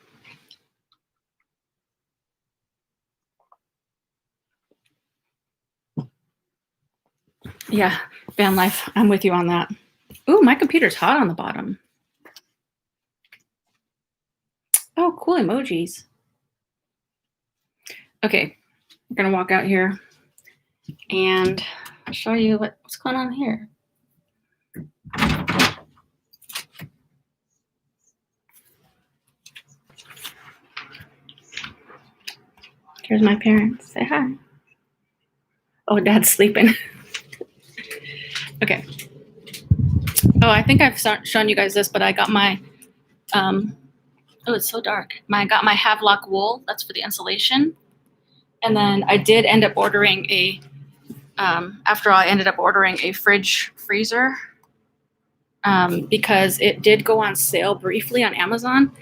Yeah, van life. I'm with you on that. Ooh, my computer's hot on the bottom. Oh, cool emojis. Okay, I'm gonna walk out here and show you what's going on here. Here's my parents. Say hi. Oh, Dad's sleeping. Okay. Oh, I think I've shown you guys this, but I got my, oh, it's so dark. I got my Havelock wool. That's for the insulation. And then I did end up ordering after all, I ended up ordering a fridge freezer because it did go on sale briefly on Amazon.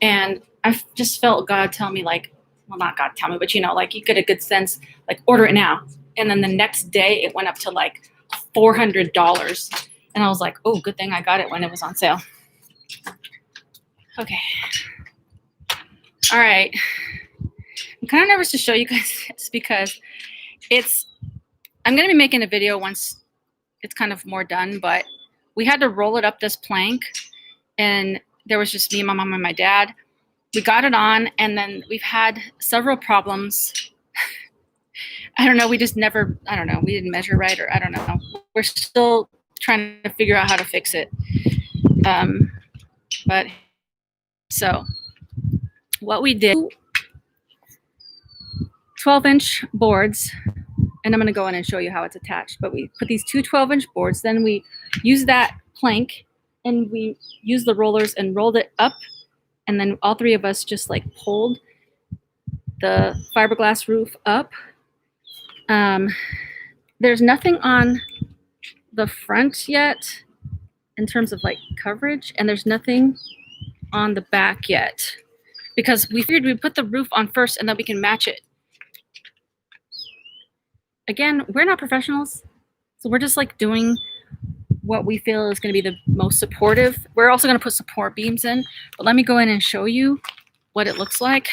And I just felt God tell me like, well, not God tell me, but like you get a good sense, like order it now. And then the next day it went up to like $400. And I was like, oh, good thing I got it when it was on sale. Okay. All right. I'm kind of nervous to show you guys this because I'm going to be making a video once it's kind of more done, but we had to roll it up this plank and there was just me, my mom, and my dad. we got it on, and then we've had several problems. I don't know, we just never, I don't know, we didn't measure right, or I don't know. We're still trying to figure out how to fix it. But so what we did, 12-inch boards, and I'm going to go in and show you how it's attached, but we put these two 12-inch boards, then we use that plank and we use the rollers and rolled it up, and then all three of us just like pulled the fiberglass roof up. There's nothing on the front yet in terms of like coverage, and there's nothing on the back yet because we figured we'd put the roof on first and then we can match it. Again, we're not professionals, so we're just like doing what we feel is going to be the most supportive. We're also going to put support beams in, but let me go in and show you what it looks like.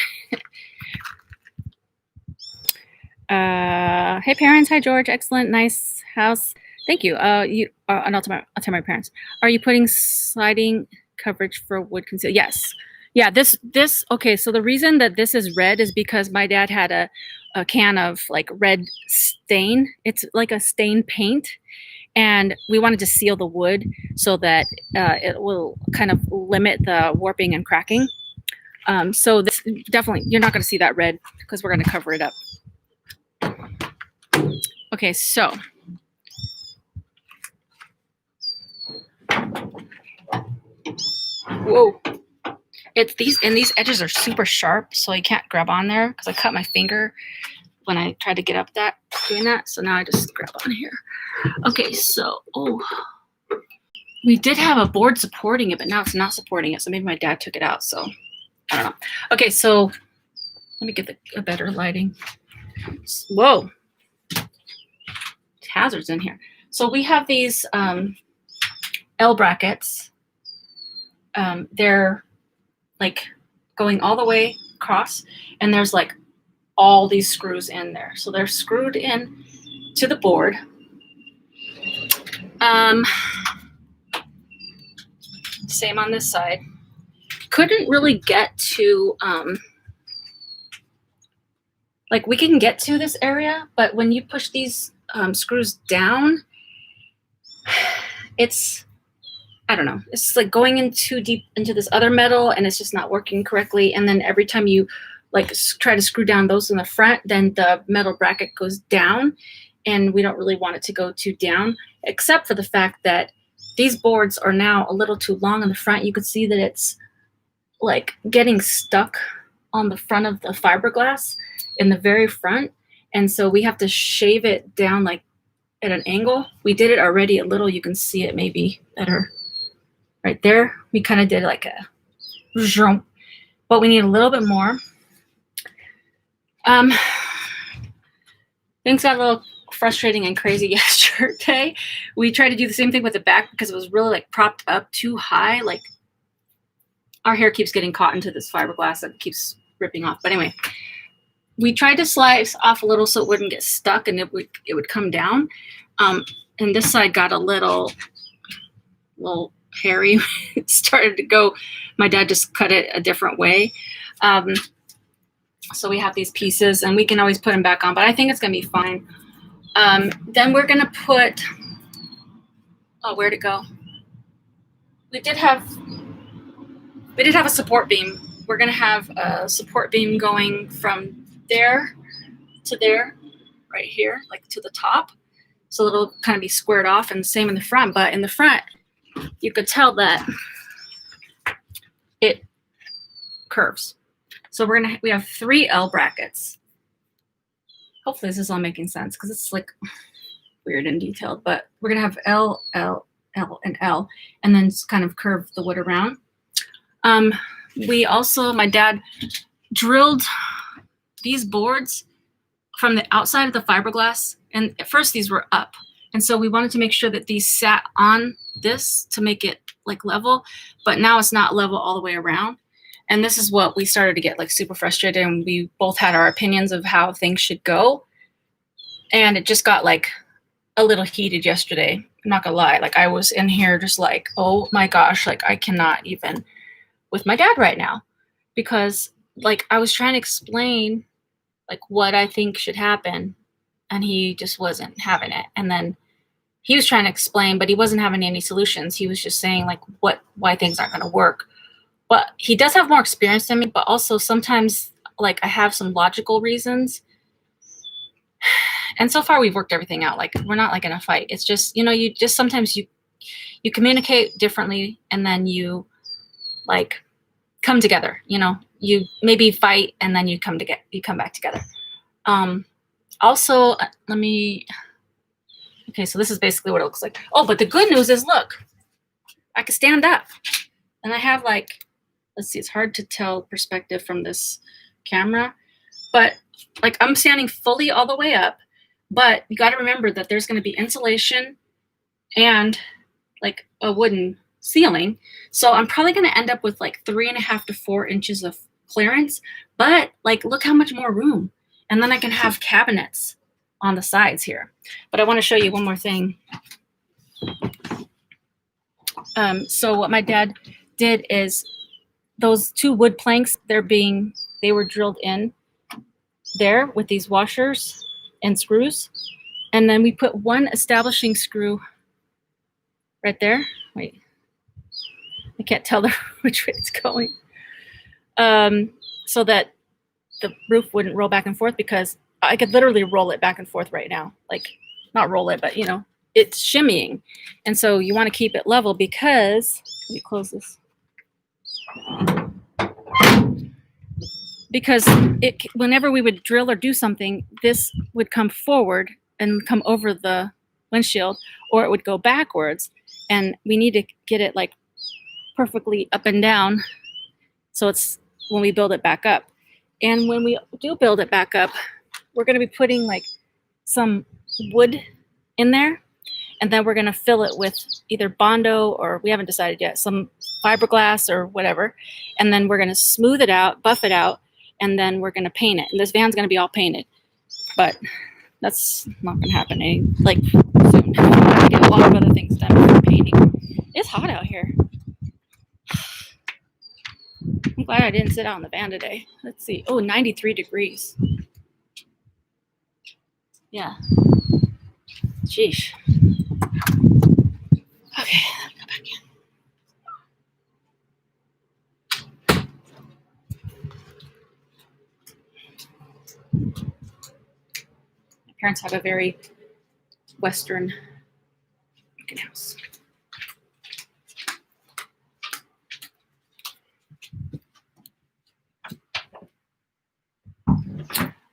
Hey parents, hi George, excellent, nice house. Thank you. And I'll tell my parents. Are you putting sliding coverage for wood conceal? Yes. Yeah. This. Okay. So the reason that this is red is because my dad had a can of like red stain. It's like a stain paint, and we wanted to seal the wood so that it will kind of limit the warping and cracking. So this definitely, you're not going to see that red because we're going to cover it up. Okay, so whoa, it's these edges are super sharp, so you can't grab on there because I cut my finger when I tried to get up doing that. So now I just grab on here. Okay, so we did have a board supporting it, but now it's not supporting it. So maybe my dad took it out. So I don't know. Okay, so let me get a better lighting. Whoa. Hazards in here. So we have these L brackets. They're like going all the way across, and there's like all these screws in there. So they're screwed in to the board. Same on this side. Couldn't really get to like we can get to this area, but when you push these screws down, it's, I don't know, it's like going in too deep into this other metal, and it's just not working correctly. And then every time you like try to screw down those in the front, then the metal bracket goes down, and we don't really want it to go too down, except for the fact that these boards are now a little too long in the front. You could see that it's like getting stuck on the front of the fiberglass in the very front. And so we have to shave it down like at an angle. We did it already a little. You can see it maybe better right there. We kind of did like a, but we need a little bit more. Things got a little frustrating and crazy yesterday. We tried to do the same thing with the back because it was really like propped up too high. Like our hair keeps getting caught into this fiberglass that keeps ripping off. But anyway, we tried to slice off a little so it wouldn't get stuck and it would come down. And this side got a little hairy. It started to go. My dad just cut it a different way. So we have these pieces, and we can always put them back on, but I think it's going to be fine. Then we're going to put, where'd it go? We did have a support beam. We're going to have a support beam going from there to there, right here, like to the top. So it'll kind of be squared off, and the same in the front. But in the front, you could tell that it curves. So we have 3 L brackets. Hopefully this is all making sense because it's like weird and detailed. But we're gonna have L, L, L, and L, and then kind of curve the wood around. My dad drilled these boards from the outside of the fiberglass, and at first these were up, and so we wanted to make sure that these sat on this to make it like level, but now it's not level all the way around. And this is what we started to get like super frustrated, and we both had our opinions of how things should go, and it just got like a little heated yesterday. I'm not gonna lie, like I was in here just like, oh my gosh, like I cannot even with my dad right now, because like I was trying to explain like what I think should happen, and he just wasn't having it. And then he was trying to explain, but he wasn't having any solutions. He was just saying like why things aren't going to work. But he does have more experience than me, but also sometimes like I have some logical reasons. And so far we've worked everything out. Like we're not like in a fight. It's just, you know, you just sometimes you communicate differently, and then you like come together, you know, you maybe fight and then you come back together. Also, okay, so this is basically what it looks like. Oh, but the good news is, look, I can stand up, and I have like, let's see, it's hard to tell perspective from this camera, but like I'm standing fully all the way up, but you got to remember that there's going to be insulation and like a wooden ceiling. So I'm probably going to end up with like 3.5 to 4 inches of clearance, but like, look how much more room. And then I can have cabinets on the sides here. But I want to show you one more thing. So what my dad did is those 2 wood planks, they were drilled in there with these washers and screws. And then we put 1 establishing screw right there. Wait, I can't tell which way it's going. So that the roof wouldn't roll back and forth, because I could literally roll it back and forth right now. Like, not roll it, but you know, it's shimmying. And so you want to keep it level, because, let me close this. Because whenever we would drill or do something, this would come forward and come over the windshield, or it would go backwards. And we need to get it like perfectly up and down. So it's when we build it back up. And when we do build it back up, we're going to be putting like some wood in there. And then we're going to fill it with either Bondo, or we haven't decided yet, some fiberglass or whatever. And then we're going to smooth it out, buff it out, and then we're going to paint it. And this van's going to be all painted. But that's not going to happen like soon. I get a lot of other things done for painting. It's hot out here. I'm glad I didn't sit out in the van today. Let's see. Oh, 93 degrees. Yeah. Sheesh. Okay, let me go back in. My parents have a very Western looking house.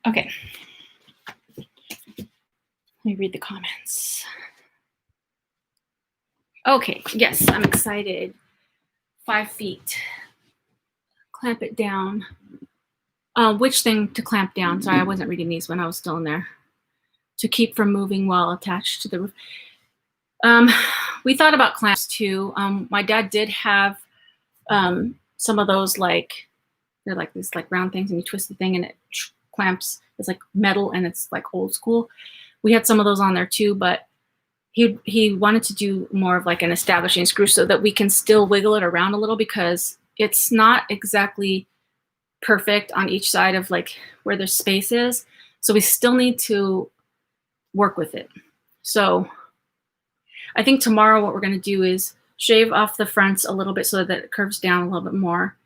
Okay. Let me read the comments. Okay, yes, I'm excited. 5 feet. Clamp it down. Which thing to clamp down? Sorry, I wasn't reading these when I was still in there. To keep from moving while attached to the roof. We thought about clamps too. My dad did have some of those, like, they're like these like round things, and you twist the thing and it clamps. It's like metal and it's like old school. We had some of those on there too, but he wanted to do more of like an establishing screw so that we can still wiggle it around a little, because it's not exactly perfect on each side of like where there's space is. So we still need to work with it. So I think tomorrow what we're going to do is shave off the fronts a little bit so that it curves down a little bit more.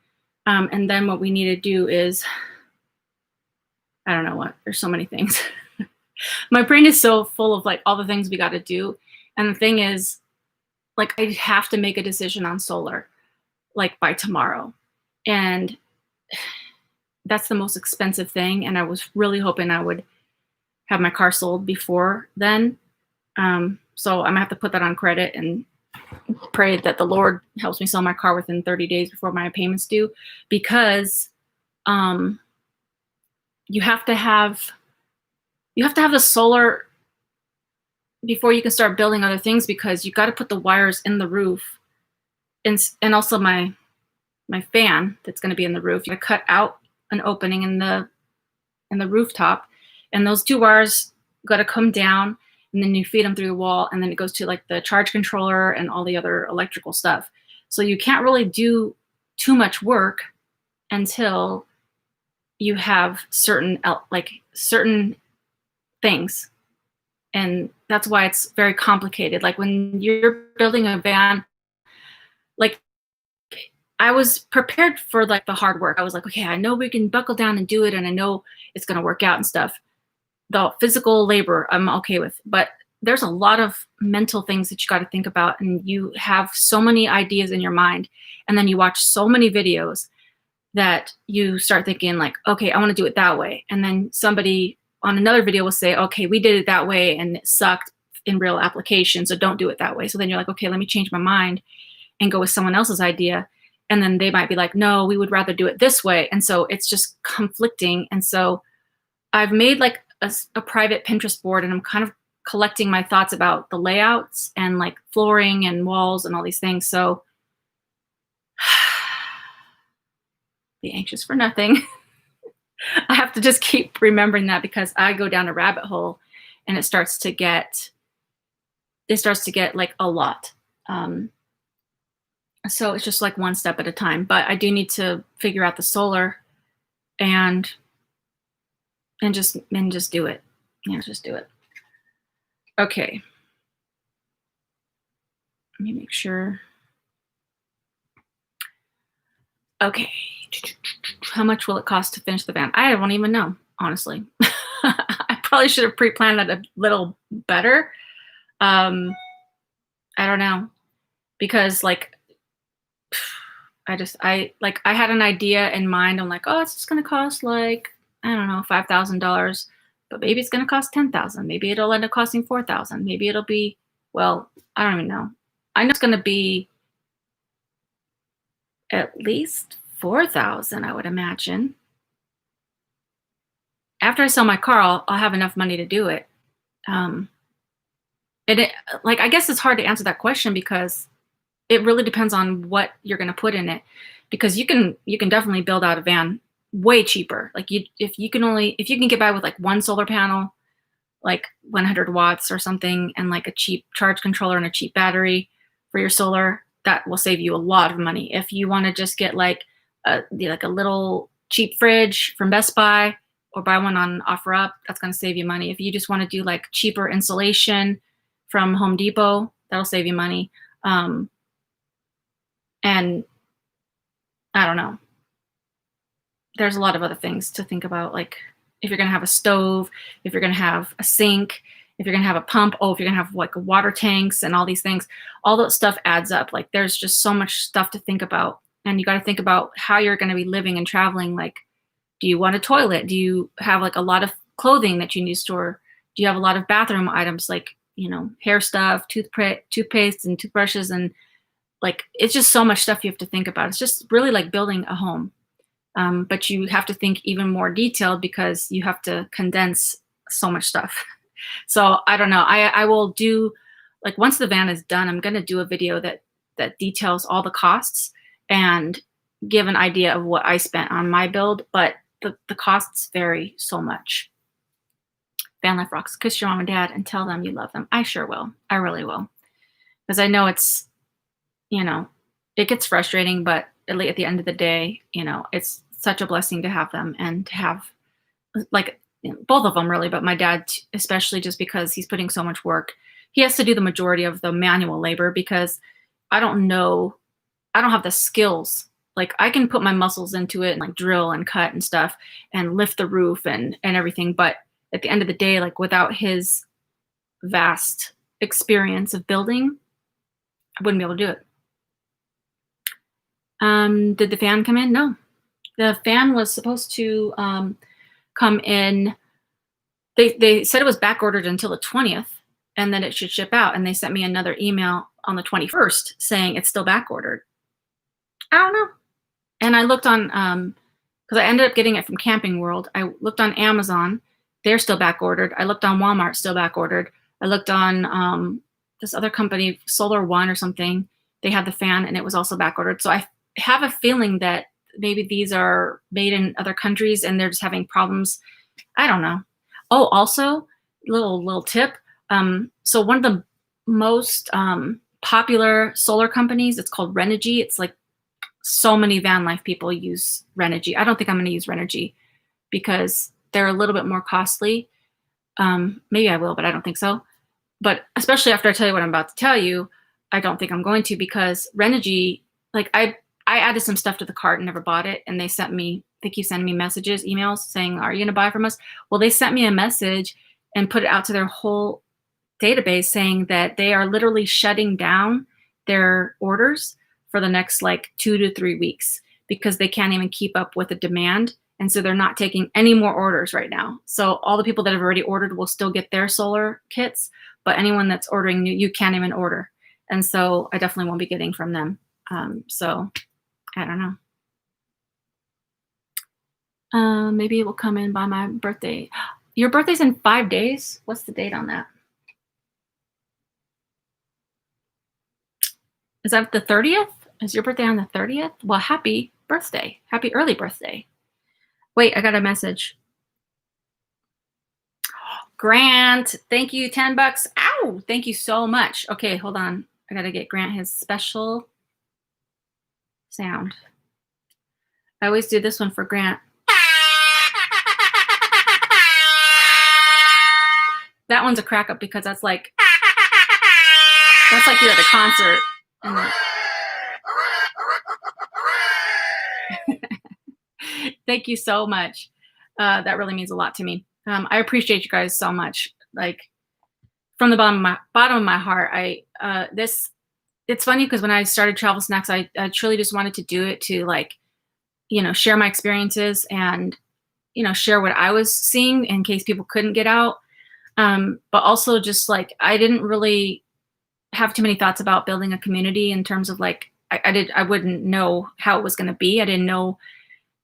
And then what we need to do is, I don't know what, there's so many things. My brain is so full of like all the things we got to do. And the thing is, like, I have to make a decision on solar, like by tomorrow. And that's the most expensive thing. And I was really hoping I would have my car sold before then. So I'm gonna have to put that on credit and pray that the Lord helps me sell my car within 30 days before my payments due, because you have to have the solar before you can start building other things, because you got to put the wires in the roof, and also my fan that's going to be in the roof. You got to cut out an opening in the rooftop, and those 2 wires got to come down, and then you feed them through the wall, and then it goes to like the charge controller and all the other electrical stuff. So you can't really do too much work until you have certain things. And that's why it's very complicated. Like when you're building a van, like I was prepared for like the hard work. I was like, okay, I know we can buckle down and do it, and I know it's gonna work out and stuff. The physical labor, I'm okay with, but there's a lot of mental things that you got to think about, and you have so many ideas in your mind, and then you watch so many videos that you start thinking like, okay, I want to do it that way, and then somebody on another video will say, okay, we did it that way and it sucked in real application, so don't do it that way. So then you're like, okay, let me change my mind and go with someone else's idea. And then they might be like, no, we would rather do it this way. And so it's just conflicting. And so I've made like a private Pinterest board, and I'm kind of collecting my thoughts about the layouts and like flooring and walls and all these things. So be anxious for nothing. I have to just keep remembering that, because I go down a rabbit hole and it starts to get like a lot. So it's just like one step at a time, but I do need to figure out the solar and just do it. Yeah, just do it. Okay. Let me make sure. Okay. How much will it cost to finish the van? I don't even know, honestly. I probably should have pre-planned that a little better. I don't know, because like I had an idea in mind. I'm like, oh, it's just gonna cost like, I don't know, $5,000, but maybe it's gonna cost $10,000. Maybe it'll end up costing $4,000. Maybe it'll be, well, I don't even know. I know it's gonna be at least $4,000, I would imagine. After I sell my car, I'll have enough money to do it. Like, I guess it's hard to answer that question, because it really depends on what you're going to put in it, because you can definitely build out a van way cheaper. Like if you can get by with like one solar panel, like 100 watts or something, and like a cheap charge controller and a cheap battery for your solar, that will save you a lot of money. If you want to just get like a little cheap fridge from Best Buy, or buy one on OfferUp, that's going to save you money. If you just want to do like cheaper insulation from Home Depot, that'll save you money. And I don't know. There's a lot of other things to think about, like if you're going to have a stove, if you're going to have a sink, if you're going to have a pump, if you're going to have like water tanks and all these things, all that stuff adds up. Like there's just so much stuff to think about. And you got to think about how you're going to be living and traveling. Like, do you want a toilet? Do you have like a lot of clothing that you need to store? Do you have a lot of bathroom items, like, hair stuff, toothpaste and toothbrushes, and like, it's just so much stuff you have to think about. It's just really like building a home. But you have to think even more detailed, because you have to condense so much stuff. So I don't know. I will do, like, once the van is done, I'm going to do a video that details all the costs and give an idea of what I spent on my build. But the costs vary so much. Van life rocks. Kiss your mom and dad and tell them you love them. I sure will. I really will. Because I know it's, it gets frustrating, but at the end of the day, it's such a blessing to have them, and to have, like, both of them really, but my dad especially, just because he's putting so much work. He has to do the majority of the manual labor, because I don't have the skills. Like, I can put my muscles into it and like drill and cut and stuff and lift the roof and everything. But at the end of the day, like, without his vast experience of building, I wouldn't be able to do it. Did the fan come in? No. The fan was supposed to come in. They said it was back ordered until the 20th, and then it should ship out. And they sent me another email on the 21st saying it's still back ordered. I don't know. And I looked on, because I ended up getting it from Camping World. I looked on Amazon. They're still back ordered. I looked on Walmart, still back ordered. I looked on this other company, Solar One or something. They had the fan, and it was also back ordered. So I have a feeling that maybe these are made in other countries and they're just having problems. I don't know. Oh, also, little tip. So one of the most popular solar companies, it's called Renogy. It's like so many van life people use Renogy. I don't think I'm going to use Renogy because they're a little bit more costly. Maybe I will, but I don't think so. But especially after I tell you what I'm about to tell you, I don't think I'm going to, because Renogy, like I added some stuff to the cart and never bought it. And they keep sending me messages, emails saying, are you going to buy from us? Well, they sent me a message and put it out to their whole database saying that they are literally shutting down their orders for the next like 2 to 3 weeks because they can't even keep up with the demand. And so they're not taking any more orders right now. So all the people that have already ordered will still get their solar kits, but anyone that's ordering new, you can't even order. And so I definitely won't be getting from them. So I don't know. Maybe it will come in by my birthday. Your birthday's in 5 days? What's the date on that? Is that the 30th? Is your birthday on the 30th? Well, happy birthday. Happy early birthday. Wait, I got a message. Grant, thank you, $10. Ow, thank you so much. Okay, hold on. I gotta get Grant his special sound. I always do this one for Grant. That one's a crack up because that's like you're at a concert. Thank you so much. That really means a lot to me. I appreciate you guys so much. Like from the bottom of my heart, it's funny because when I started Travel Snacks, I truly just wanted to do it to like, share my experiences and, share what I was seeing in case people couldn't get out. But also just like, I didn't really have too many thoughts about building a community in terms of like, I wouldn't know how it was going to be. I didn't know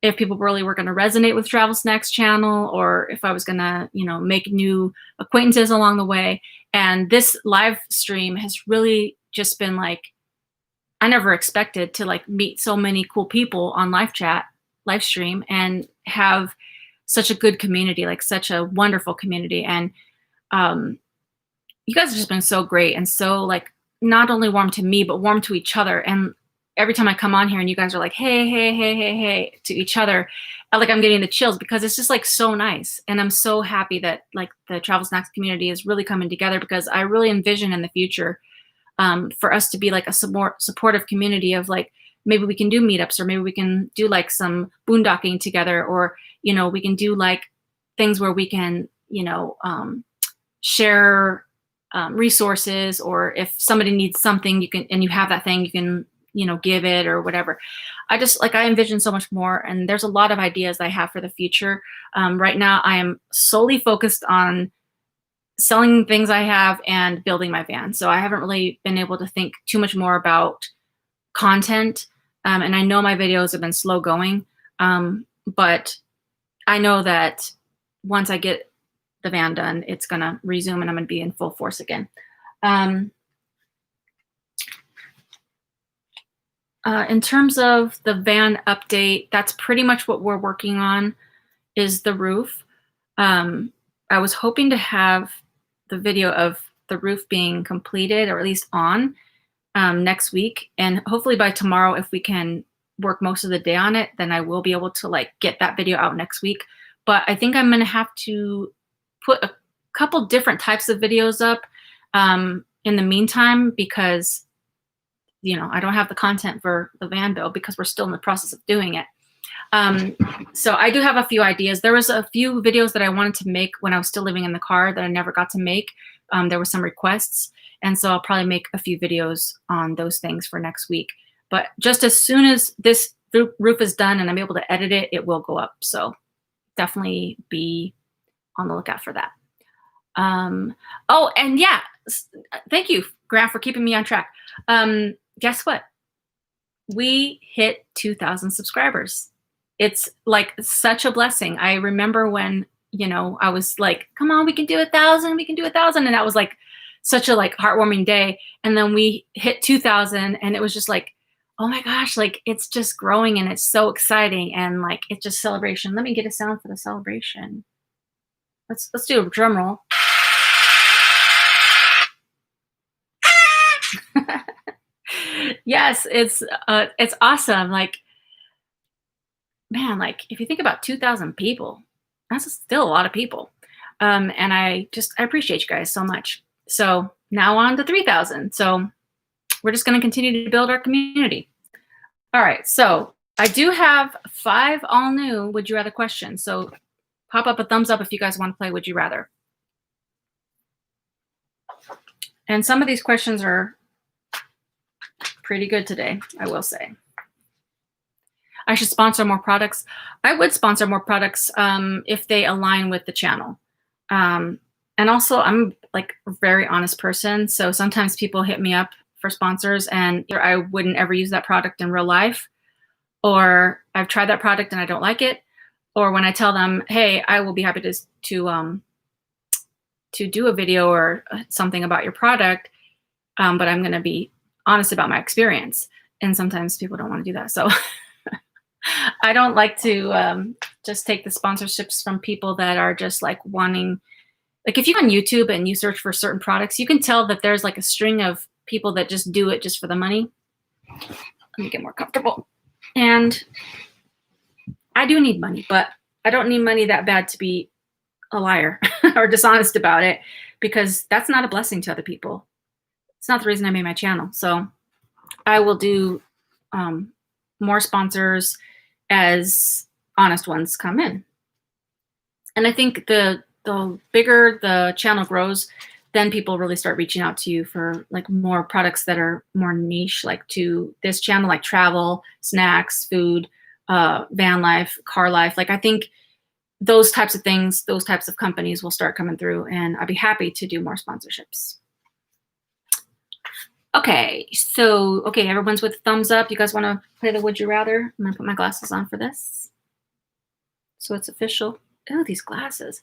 if people really were going to resonate with Travel Snacks channel or if I was going to, make new acquaintances along the way. And this live stream has really just been like, I never expected to like meet so many cool people on live stream and have such a good community, like such a wonderful community. And you guys have just been so great and so like not only warm to me, but warm to each other. And every time I come on here and you guys are like, hey to each other, like I'm getting the chills because it's just like so nice. And I'm so happy that like the Travel Snacks community is really coming together because I really envision in the future for us to be like a supportive community of like, maybe we can do meetups or maybe we can do like some boondocking together or, we can do like things where we can, share resources, or if somebody needs something you can, and you have that thing, you can, give it or whatever. I envision so much more, and there's a lot of ideas I have for the future. Right now I am solely focused on selling things I have and building my van. So I haven't really been able to think too much more about content. And I know my videos have been slow going. But I know that once I get the van done, it's going to resume and I'm going to be in full force again. In terms of the van update, that's pretty much what we're working on is the roof. I was hoping to have the video of the roof being completed or at least on next week. And hopefully by tomorrow, if we can work most of the day on it, then I will be able to like get that video out next week. But I think I'm going to have to put a couple different types of videos up in the meantime because, I don't have the content for the van build because we're still in the process of doing it. So I do have a few ideas. There was a few videos that I wanted to make when I was still living in the car that I never got to make. There were some requests. And so I'll probably make a few videos on those things for next week. But just as soon as this roof is done and I'm able to edit it, it will go up. So definitely be on the lookout for that. Oh, and yeah, thank you, Grant, for keeping me on track. Guess what? We hit 2,000 subscribers. It's like such a blessing. I remember when, I was like, come on, we can do 1,000, we can do 1,000. And that was like such a like heartwarming day. And then we hit 2,000 and it was just like, oh my gosh, like it's just growing and it's so exciting. And like, it's just celebration. Let me get a sound for the celebration. Let's do a drum roll. Yes, it's awesome. Like, man, like if you think about 2,000 people, that's still a lot of people. And I appreciate you guys so much. So now on to 3,000. So we're just going to continue to build our community. All right. So I do have 5 all new would you rather questions. So pop up a thumbs up if you guys want to play would you rather. And some of these questions are pretty good today, I will say. I should sponsor more products. I would sponsor more products if they align with the channel. And also, I'm like a very honest person. So sometimes people hit me up for sponsors and either I wouldn't ever use that product in real life, or I've tried that product and I don't like it. Or when I tell them, hey, I will be happy to do a video or something about your product, but I'm going to be honest about my experience. And sometimes people don't want to do that. So I don't like to just take the sponsorships from people that are just like wanting, like if you're on YouTube and you search for certain products, you can tell that there's like a string of people that just do it just for the money. Let me get more comfortable. And I do need money, but I don't need money that bad to be a liar or dishonest about it, because that's not a blessing to other people. It's not the reason I made my channel. So I will do more sponsors as honest ones come in. And I think the bigger the channel grows, then people really start reaching out to you for like more products that are more niche, like to this channel, like travel, snacks, food, van life, car life. Like I think those types of things, those types of companies will start coming through, and I'd be happy to do more sponsorships. Okay, so, okay, everyone's with a thumbs up. You guys want to play the would you rather? I'm going to put my glasses on for this. So it's official. Oh, these glasses.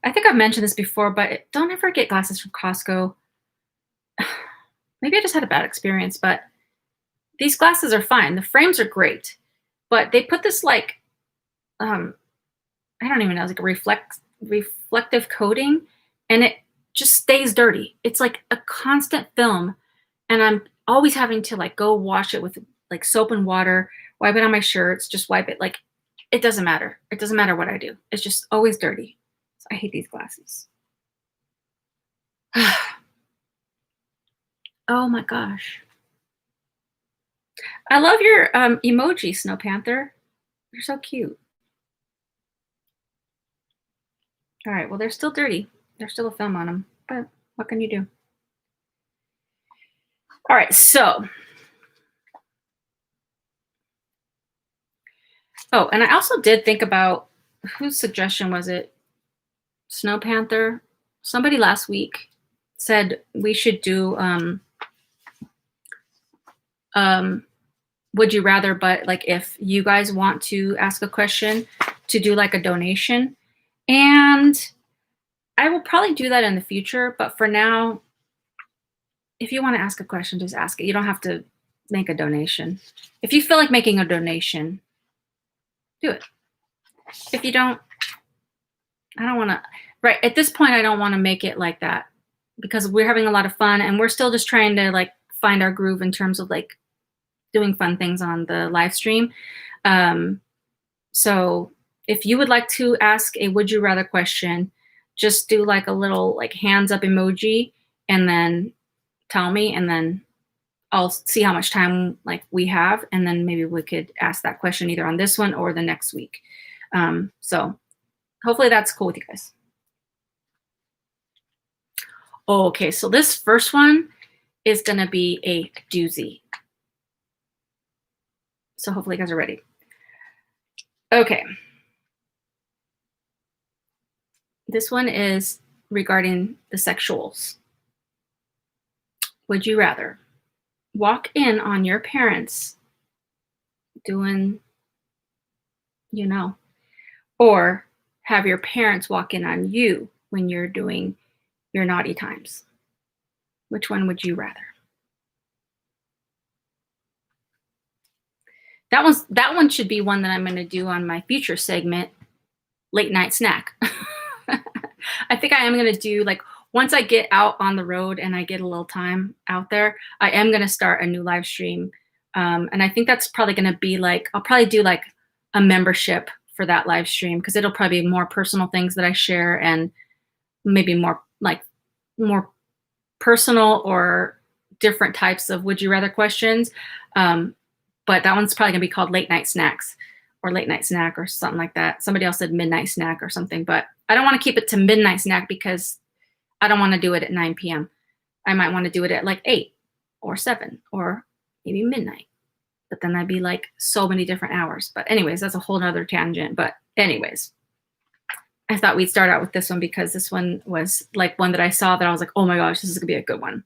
I think I've mentioned this before, but don't ever get glasses from Costco. Maybe I just had a bad experience, but these glasses are fine. The frames are great, but they put this like, I don't even know, it's like a reflective coating, and it just stays dirty. It's like a constant film, and I'm always having to like go wash it with like soap and water, wipe it on my shirts, just wipe it. Like it doesn't matter. It doesn't matter what I do. It's just always dirty. So I hate these glasses. Oh my gosh. I love your emoji, Snow Panther. You're so cute. All right, well, they're still dirty. There's still a film on them, but what can you do? All right, so. Oh, and I also did think about, whose suggestion was it? Snow Panther. Somebody last week said we should do would you rather, but like if you guys want to ask a question, to do like a donation. And I will probably do that in the future, but for now, if you want to ask a question, just ask it. You don't have to make a donation. If you feel like making a donation, do it. If you don't, I don't want to, right, at this point, I don't want to make it like that, because we're having a lot of fun and we're still just trying to like find our groove in terms of like doing fun things on the live stream. So if you would like to ask a would you rather question, just do like a little like hands up emoji and then tell me, and then I'll see how much time like we have, and then maybe we could ask that question either on this one or the next week. So hopefully that's cool with you guys. Okay, so this first one is going to be a doozy. So hopefully you guys are ready. Okay. This one is regarding the sexuals. Would you rather walk in on your parents doing, you know, or have your parents walk in on you when you're doing your naughty times? Which one would you rather? That one should be one that I'm going to do on my future segment, late night snack. I think I am going to do, like, once I get out on the road and I get a little time out there, I am going to start a new live stream And I think that's probably going to be like, I'll probably do like a membership for that live stream because it'll probably be more personal things that I share and maybe more personal or different types of would you rather questions. But that one's probably gonna be called late night snacks or late night snack or something like that. Somebody else said midnight snack or something, but I don't want to keep it to midnight snack because I don't want to do it at 9 p.m. I might want to do it at like 8 or 7 or maybe midnight. But then that'd be like so many different hours. But anyways, that's a whole nother tangent. But anyways, I thought we'd start out with this one because this one was like one that I saw that I was like, oh my gosh, this is gonna be a good one.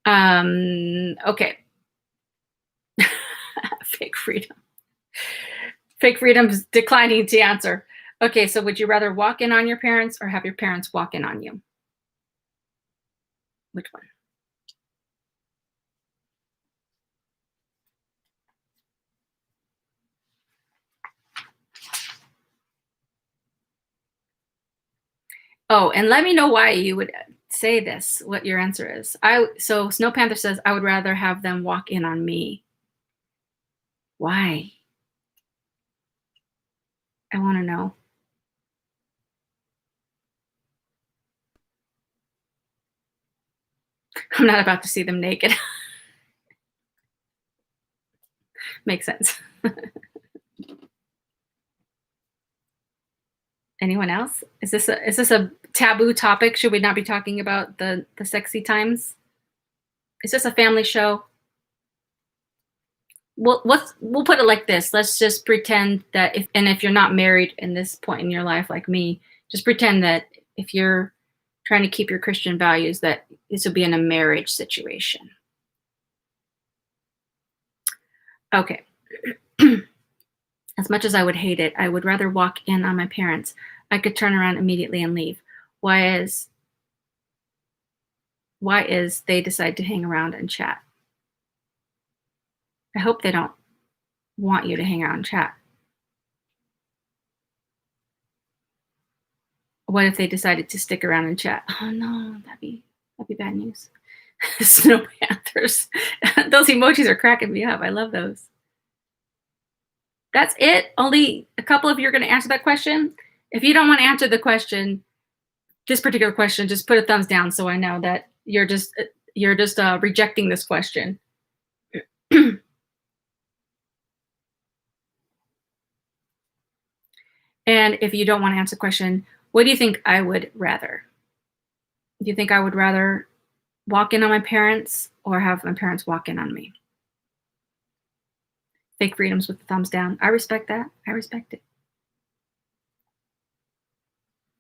Okay. Fake freedom. Fake freedom's declining to answer. Okay, so would you rather walk in on your parents or have your parents walk in on you? Which one? Oh, and let me know why you would say this, what your answer is. So Snow Panther says, I would rather have them walk in on me. Why? I want to know. I'm not about to see them naked. Makes sense. Anyone else? Is this a taboo topic? Should we not be talking about the sexy times? Is this a family show? We'll put it like this. Let's just pretend that if you're not married in this point in your life like me, just pretend that if you're trying to keep your Christian values, that this will be in a marriage situation. Okay. As much as I would hate it, I would rather walk in on my parents. I could turn around immediately and leave. Why is they decide to hang around and chat? I hope they don't want you to hang out and chat. What if they decided to stick around and chat? Oh no, that'd be bad news. Snow Panthers. Those emojis are cracking me up. I love those. That's it? Only a couple of you are going to answer that question? If you don't want to answer the question, this particular question, just put a thumbs down so I know that you're just rejecting this question. And if you don't want to answer the question, what do you think I would rather? Do you think I would rather walk in on my parents or have my parents walk in on me? Fake freedoms with the thumbs down. I respect that. I respect it.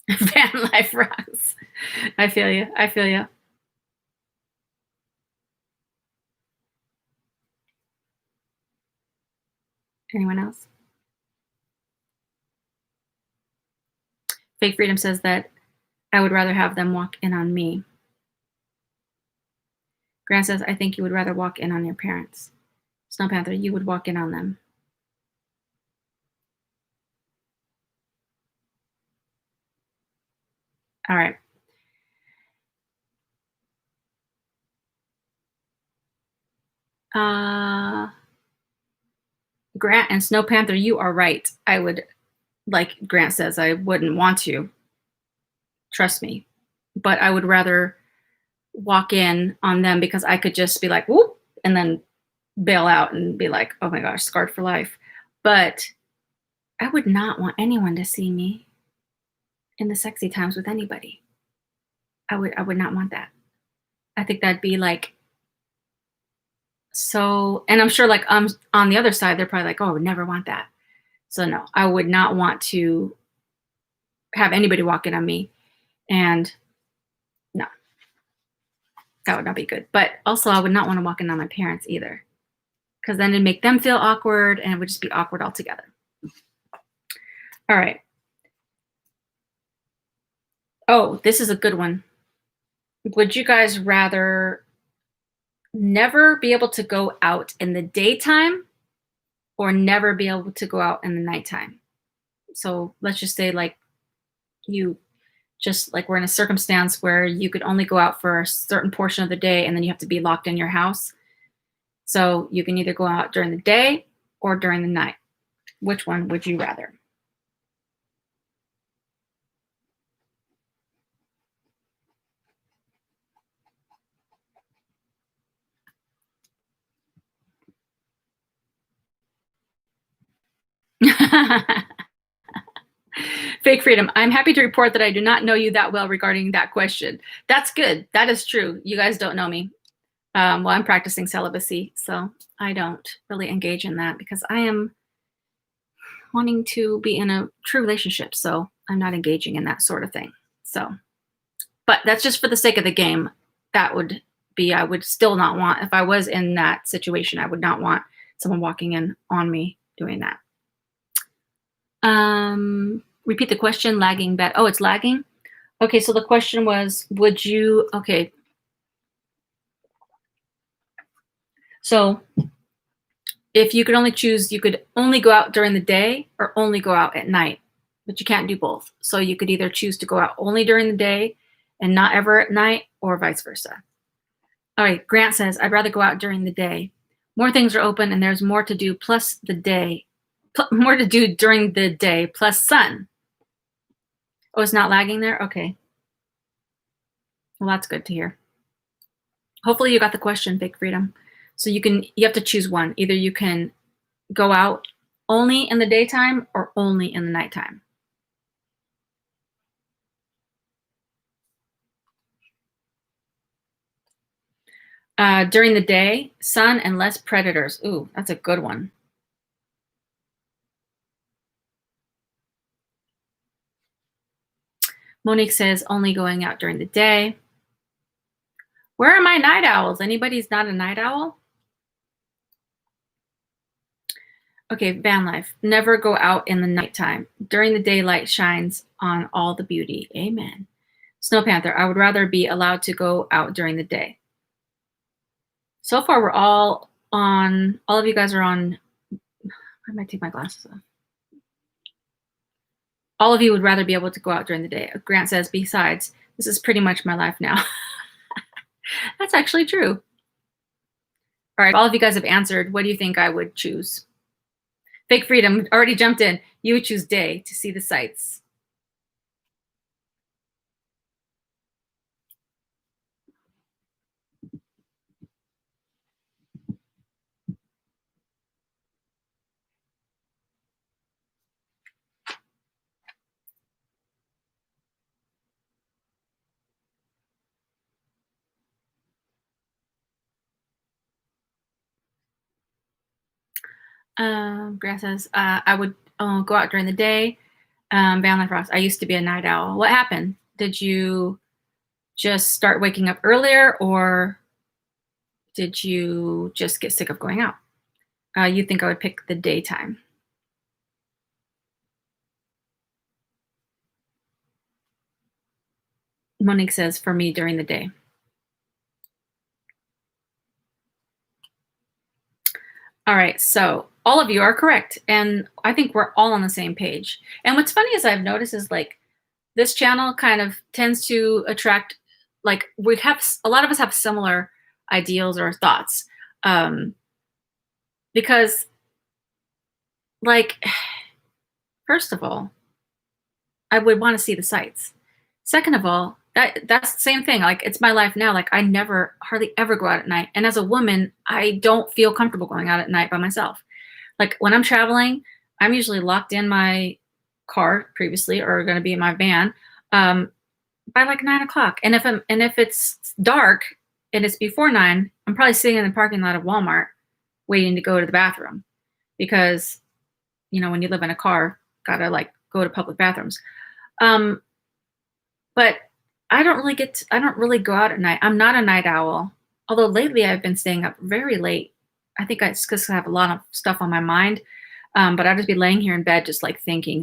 Van life rocks. I feel you. I feel you. Anyone else? Fake freedom says that I would rather have them walk in on me. Grant says, I think you would rather walk in on your parents. Snow Panther, you would walk in on them. All right. Grant and Snow Panther, you are right. I would, like Grant says, I wouldn't want to. Trust me. But I would rather walk in on them because I could just be like, whoop, and then bail out and be like, oh my gosh, scarred for life. But I would not want anyone to see me in the sexy times with anybody. I would not want that. I think that'd be like so, and I'm sure like on the other side, they're probably like, oh, I would never want that. So no, I would not want to have anybody walk in on me. And no, that would not be good. But also I would not want to walk in on my parents either. Because then it'd make them feel awkward and it would just be awkward altogether. All right. Oh, this is a good one. Would you guys rather never be able to go out in the daytime or never be able to go out in the nighttime? So let's just say like you just like we're in a circumstance where you could only go out for a certain portion of the day and then you have to be locked in your house. So you can either go out during the day or during the night. Which one would you rather? Fake freedom. I'm happy to report that I do not know you that well regarding that question. That's good. That is true. You guys don't know me. Well, I'm practicing celibacy, so I don't really engage in that because I am wanting to be in a true relationship, so I'm not engaging in that sort of thing. So, but that's just for the sake of the game. That would be, I would still not want, if I was in that situation, I would not want someone walking in on me doing that. Repeat the question, lagging bed. Oh, it's lagging? Okay, so the question was, would you, okay. So if you could only choose, you could only go out during the day or only go out at night, but you can't do both. So you could either choose to go out only during the day and not ever at night, or vice versa. All right, Grant says, I'd rather go out during the day. More things are open and there's more to do plus the day, more to do during the day plus sun. Oh, it's not lagging there? Okay. Well, that's good to hear. Hopefully you got the question, Fake Freedom. So you have to choose one. Either you can go out only in the daytime or only in the nighttime. During the day, sun and less predators. Ooh, that's a good one. Monique says only going out during the day. Where are my night owls? Anybody's not a night owl? Okay, van life. Never go out in the nighttime. During the day, light shines on all the beauty. Amen. Snow Panther. I would rather be allowed to go out during the day. So far, we're all of you guys are on, I might take my glasses off. All of you would rather be able to go out during the day. Grant says, besides, this is pretty much my life now. That's actually true. All right, all of you guys have answered. What do you think I would choose? Fake Freedom already jumped in. You would choose day to see the sights. Grant says, I would go out during the day. Van Life Ross, I used to be a night owl. What happened? Did you just start waking up earlier, or did you just get sick of going out? You think I would pick the daytime. Monique says, for me, during the day. All right, so all of you are correct. And I think we're all on the same page. And what's funny is I've noticed is like this channel kind of tends to attract, like we have, a lot of us have similar ideals or thoughts. Because like, first of all, I would want to see the sights. Second of all, that's the same thing. Like it's my life now. Like I never, hardly ever go out at night. And as a woman, I don't feel comfortable going out at night by myself. Like when I'm traveling, I'm usually locked in my car previously, or going to be in my van by like 9 o'clock. And if it's dark and it's before 9, I'm probably sitting in the parking lot of Walmart waiting to go to the bathroom, because you know when you live in a car, gotta like go to public bathrooms. But I don't really go out at night. I'm not a night owl. Although lately I've been staying up very late. I think it's because I have a lot of stuff on my mind. But I'll just be laying here in bed, just like thinking.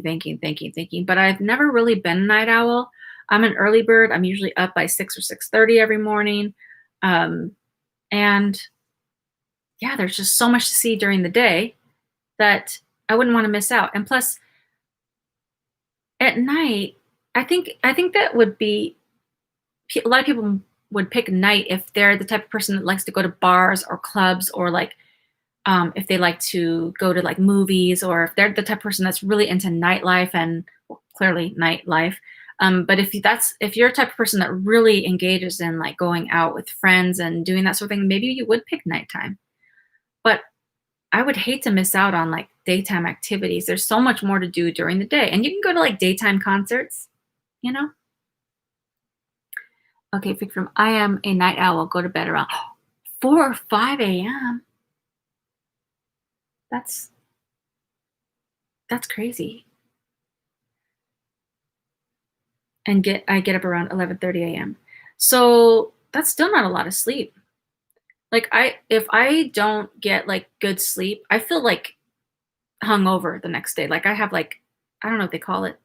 But I've never really been a night owl. I'm an early bird. I'm usually up by 6 or 6:30 every morning. And yeah, there's just so much to see during the day that I wouldn't want to miss out. And plus, at night, I think that would be, a lot of people would pick night if they're the type of person that likes to go to bars or clubs, or like if they like to go to like movies, or if they're the type of person that's really into nightlife and well, clearly nightlife. But if you're a type of person that really engages in like going out with friends and doing that sort of thing, maybe you would pick nighttime. But I would hate to miss out on like daytime activities. There's so much more to do during the day, and you can go to like daytime concerts, you know? Okay, Vikram, I am a night owl. Go to bed around 4 or 5 a.m. That's crazy. And I get up around 11:30 a.m. So that's still not a lot of sleep. Like if I don't get like good sleep, I feel like hungover the next day. Like I have like, I don't know what they call it,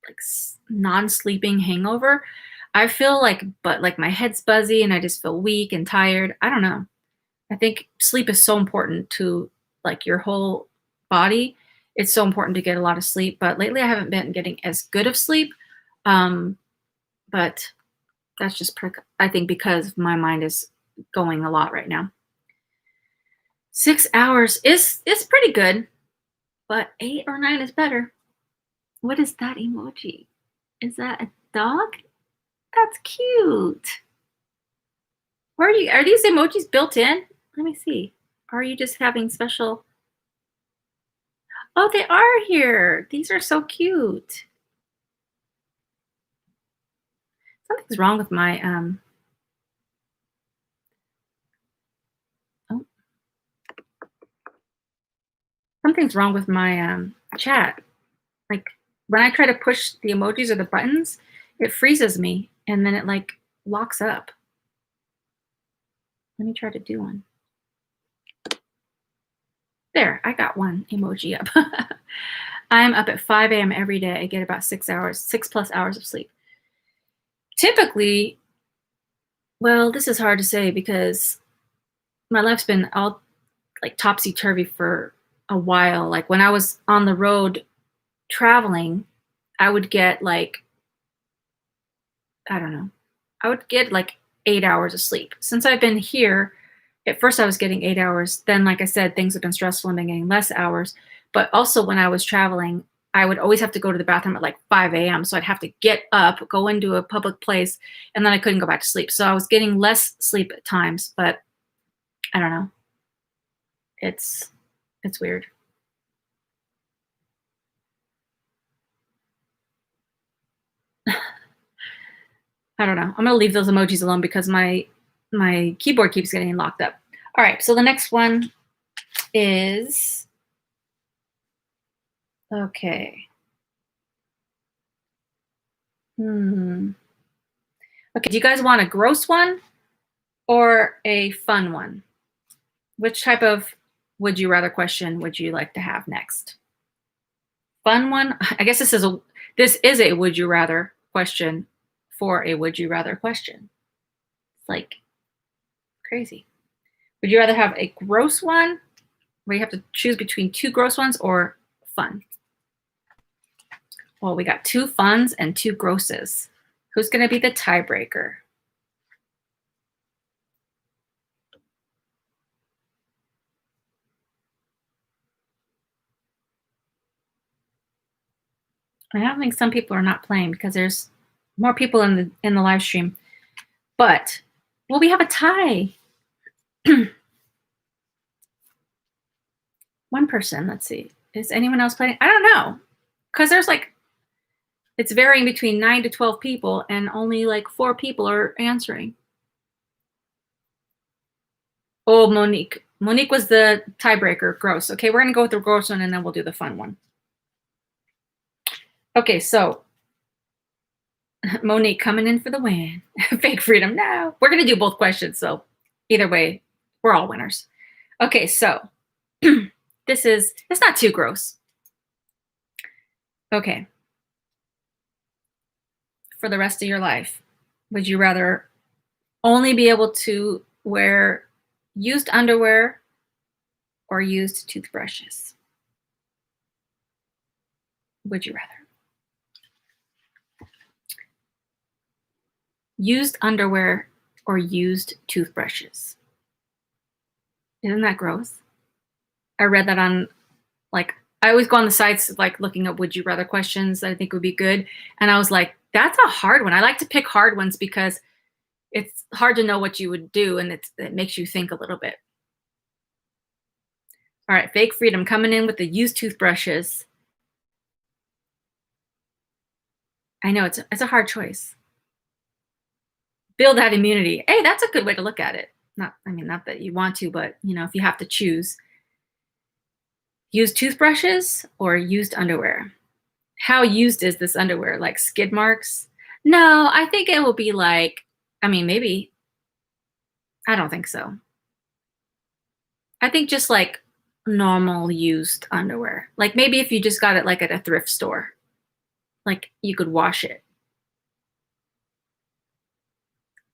like non-sleeping hangover. I feel like, but like my head's buzzy and I just feel weak and tired. I don't know. I think sleep is so important to like your whole body. It's so important to get a lot of sleep, but lately I haven't been getting as good of sleep. But that's just, I think, because my mind is going a lot right now. 6 hours is pretty good, but 8 or 9 is better. What is that emoji? Is that a dog? That's cute. Where are these emojis built in? Let me see. Or are you just having special? Oh, they are here. These are so cute. Something's wrong with my oh. Something's wrong with my chat. Like when I try to push the emojis or the buttons, it freezes me and then it like locks up. Let me try to do one. There, I got one emoji up. I'm up at 5 a.m. every day. I get about 6+ hours of sleep. Typically, well, this is hard to say because my life's been all like topsy-turvy for a while. Like when I was on the road traveling, I would get like, I don't know, I would get like 8 hours of sleep. Since I've been here, at first I was getting 8 hours. Then, like I said, things have been stressful and been getting less hours. But also when I was traveling, I would always have to go to the bathroom at like 5 a.m. So I'd have to get up, go into a public place, and then I couldn't go back to sleep. So I was getting less sleep at times, but I don't know. It's weird. I don't know. I'm gonna leave those emojis alone because my keyboard keeps getting locked up. All right, so the next one is okay. Okay, do you guys want a gross one or a fun one? Which type of would you rather question would you like to have next? Fun one? I guess this is a would you rather question for a would you rather question. It's like crazy. Would you rather have a gross one where you have to choose between 2 gross ones or fun? Well, we got 2 funs and 2 grosses. Who's going to be the tiebreaker? I don't think some people are not playing because there's more people in the live stream. But well, we have a tie. One person. Let's see. Is anyone else playing? I don't know. Because there's like, it's varying between 9 to 12 people and only like 4 people are answering. Oh, Monique. Monique was the tiebreaker. Gross. Okay, we're going to go with the gross one and then we'll do the fun one. Okay, so Monique coming in for the win. Fake freedom. No, we're going to do both questions. So either way, we're all winners. Okay, so it's not too gross. Okay. For the rest of your life, would you rather only be able to wear used underwear or used toothbrushes? Would you rather? Used underwear or used toothbrushes? Isn't that gross? I read that on, like, I always go on the sites like looking up would you rather questions that I think would be good. And I was like, that's a hard one. I like to pick hard ones because it's hard to know what you would do, and it makes you think a little bit. All right, fake freedom coming in with the used toothbrushes. I know it's a hard choice. Build that immunity. Hey, that's a good way to look at it. Not that you want to, but if you have to choose. Used toothbrushes or used underwear? How used is this underwear? Like skid marks? No, I think it will be like, maybe. I don't think so. I think just like normal used underwear. Like maybe if you just got it like at a thrift store, like you could wash it.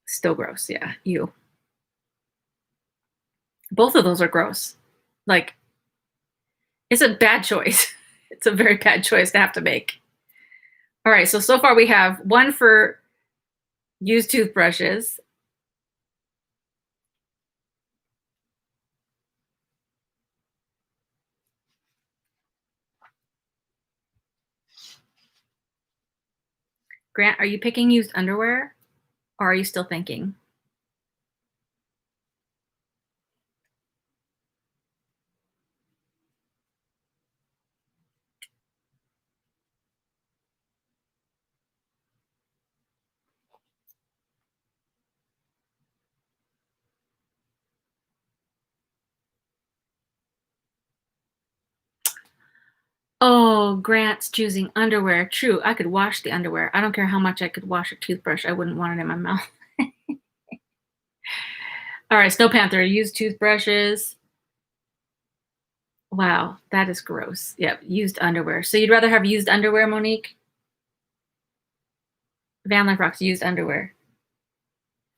Still gross. Yeah. You. Both of those are gross. Like, it's a bad choice. It's a very bad choice to have to make. All right. So far we have one for used toothbrushes. Grant, are you picking used underwear or are you still thinking? Oh, Grant's choosing underwear. True, I could wash the underwear. I don't care how much I could wash a toothbrush. I wouldn't want it in my mouth. All right, Snow Panther, used toothbrushes. Wow, that is gross. Yep, used underwear. So you'd rather have used underwear, Monique? Van Life Rocks, used underwear.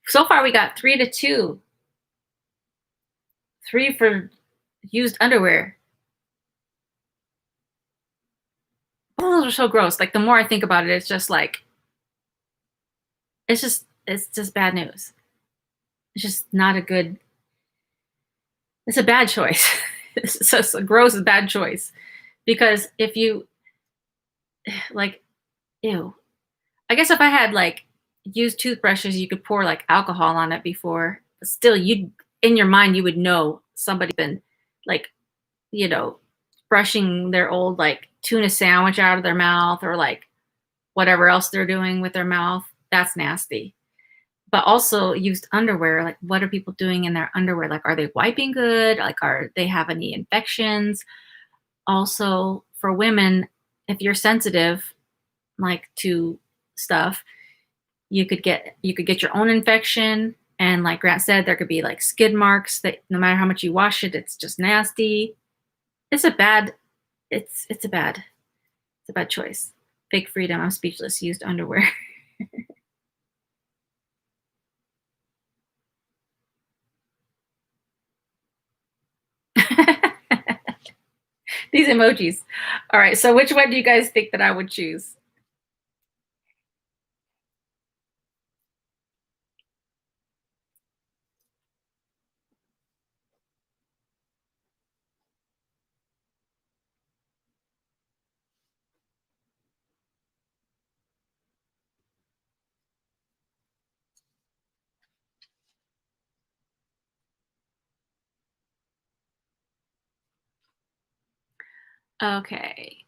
So far, we got 3-2. 3 for used underwear. Oh, those are so gross. Like the more I think about it, it's just like, it's just bad news. It's just not a good. It's a bad choice. It's a gross, bad choice, because if you like, ew. I guess if I had like used toothbrushes, you could pour like alcohol on it before. But still, you'd in your mind you would know somebody's been like, brushing their old like tuna sandwich out of their mouth or like whatever else they're doing with their mouth. That's nasty. But also used underwear, like what are people doing in their underwear? Like, are they wiping good? Like, are they have any infections? Also, for women, if you're sensitive, like to stuff, you could get your own infection. And like Grant said, there could be like skid marks that no matter how much you wash it, it's just nasty. It's a bad choice. Fake freedom. I'm speechless. Used underwear. These emojis. All right. So which one do you guys think that I would choose? Okay.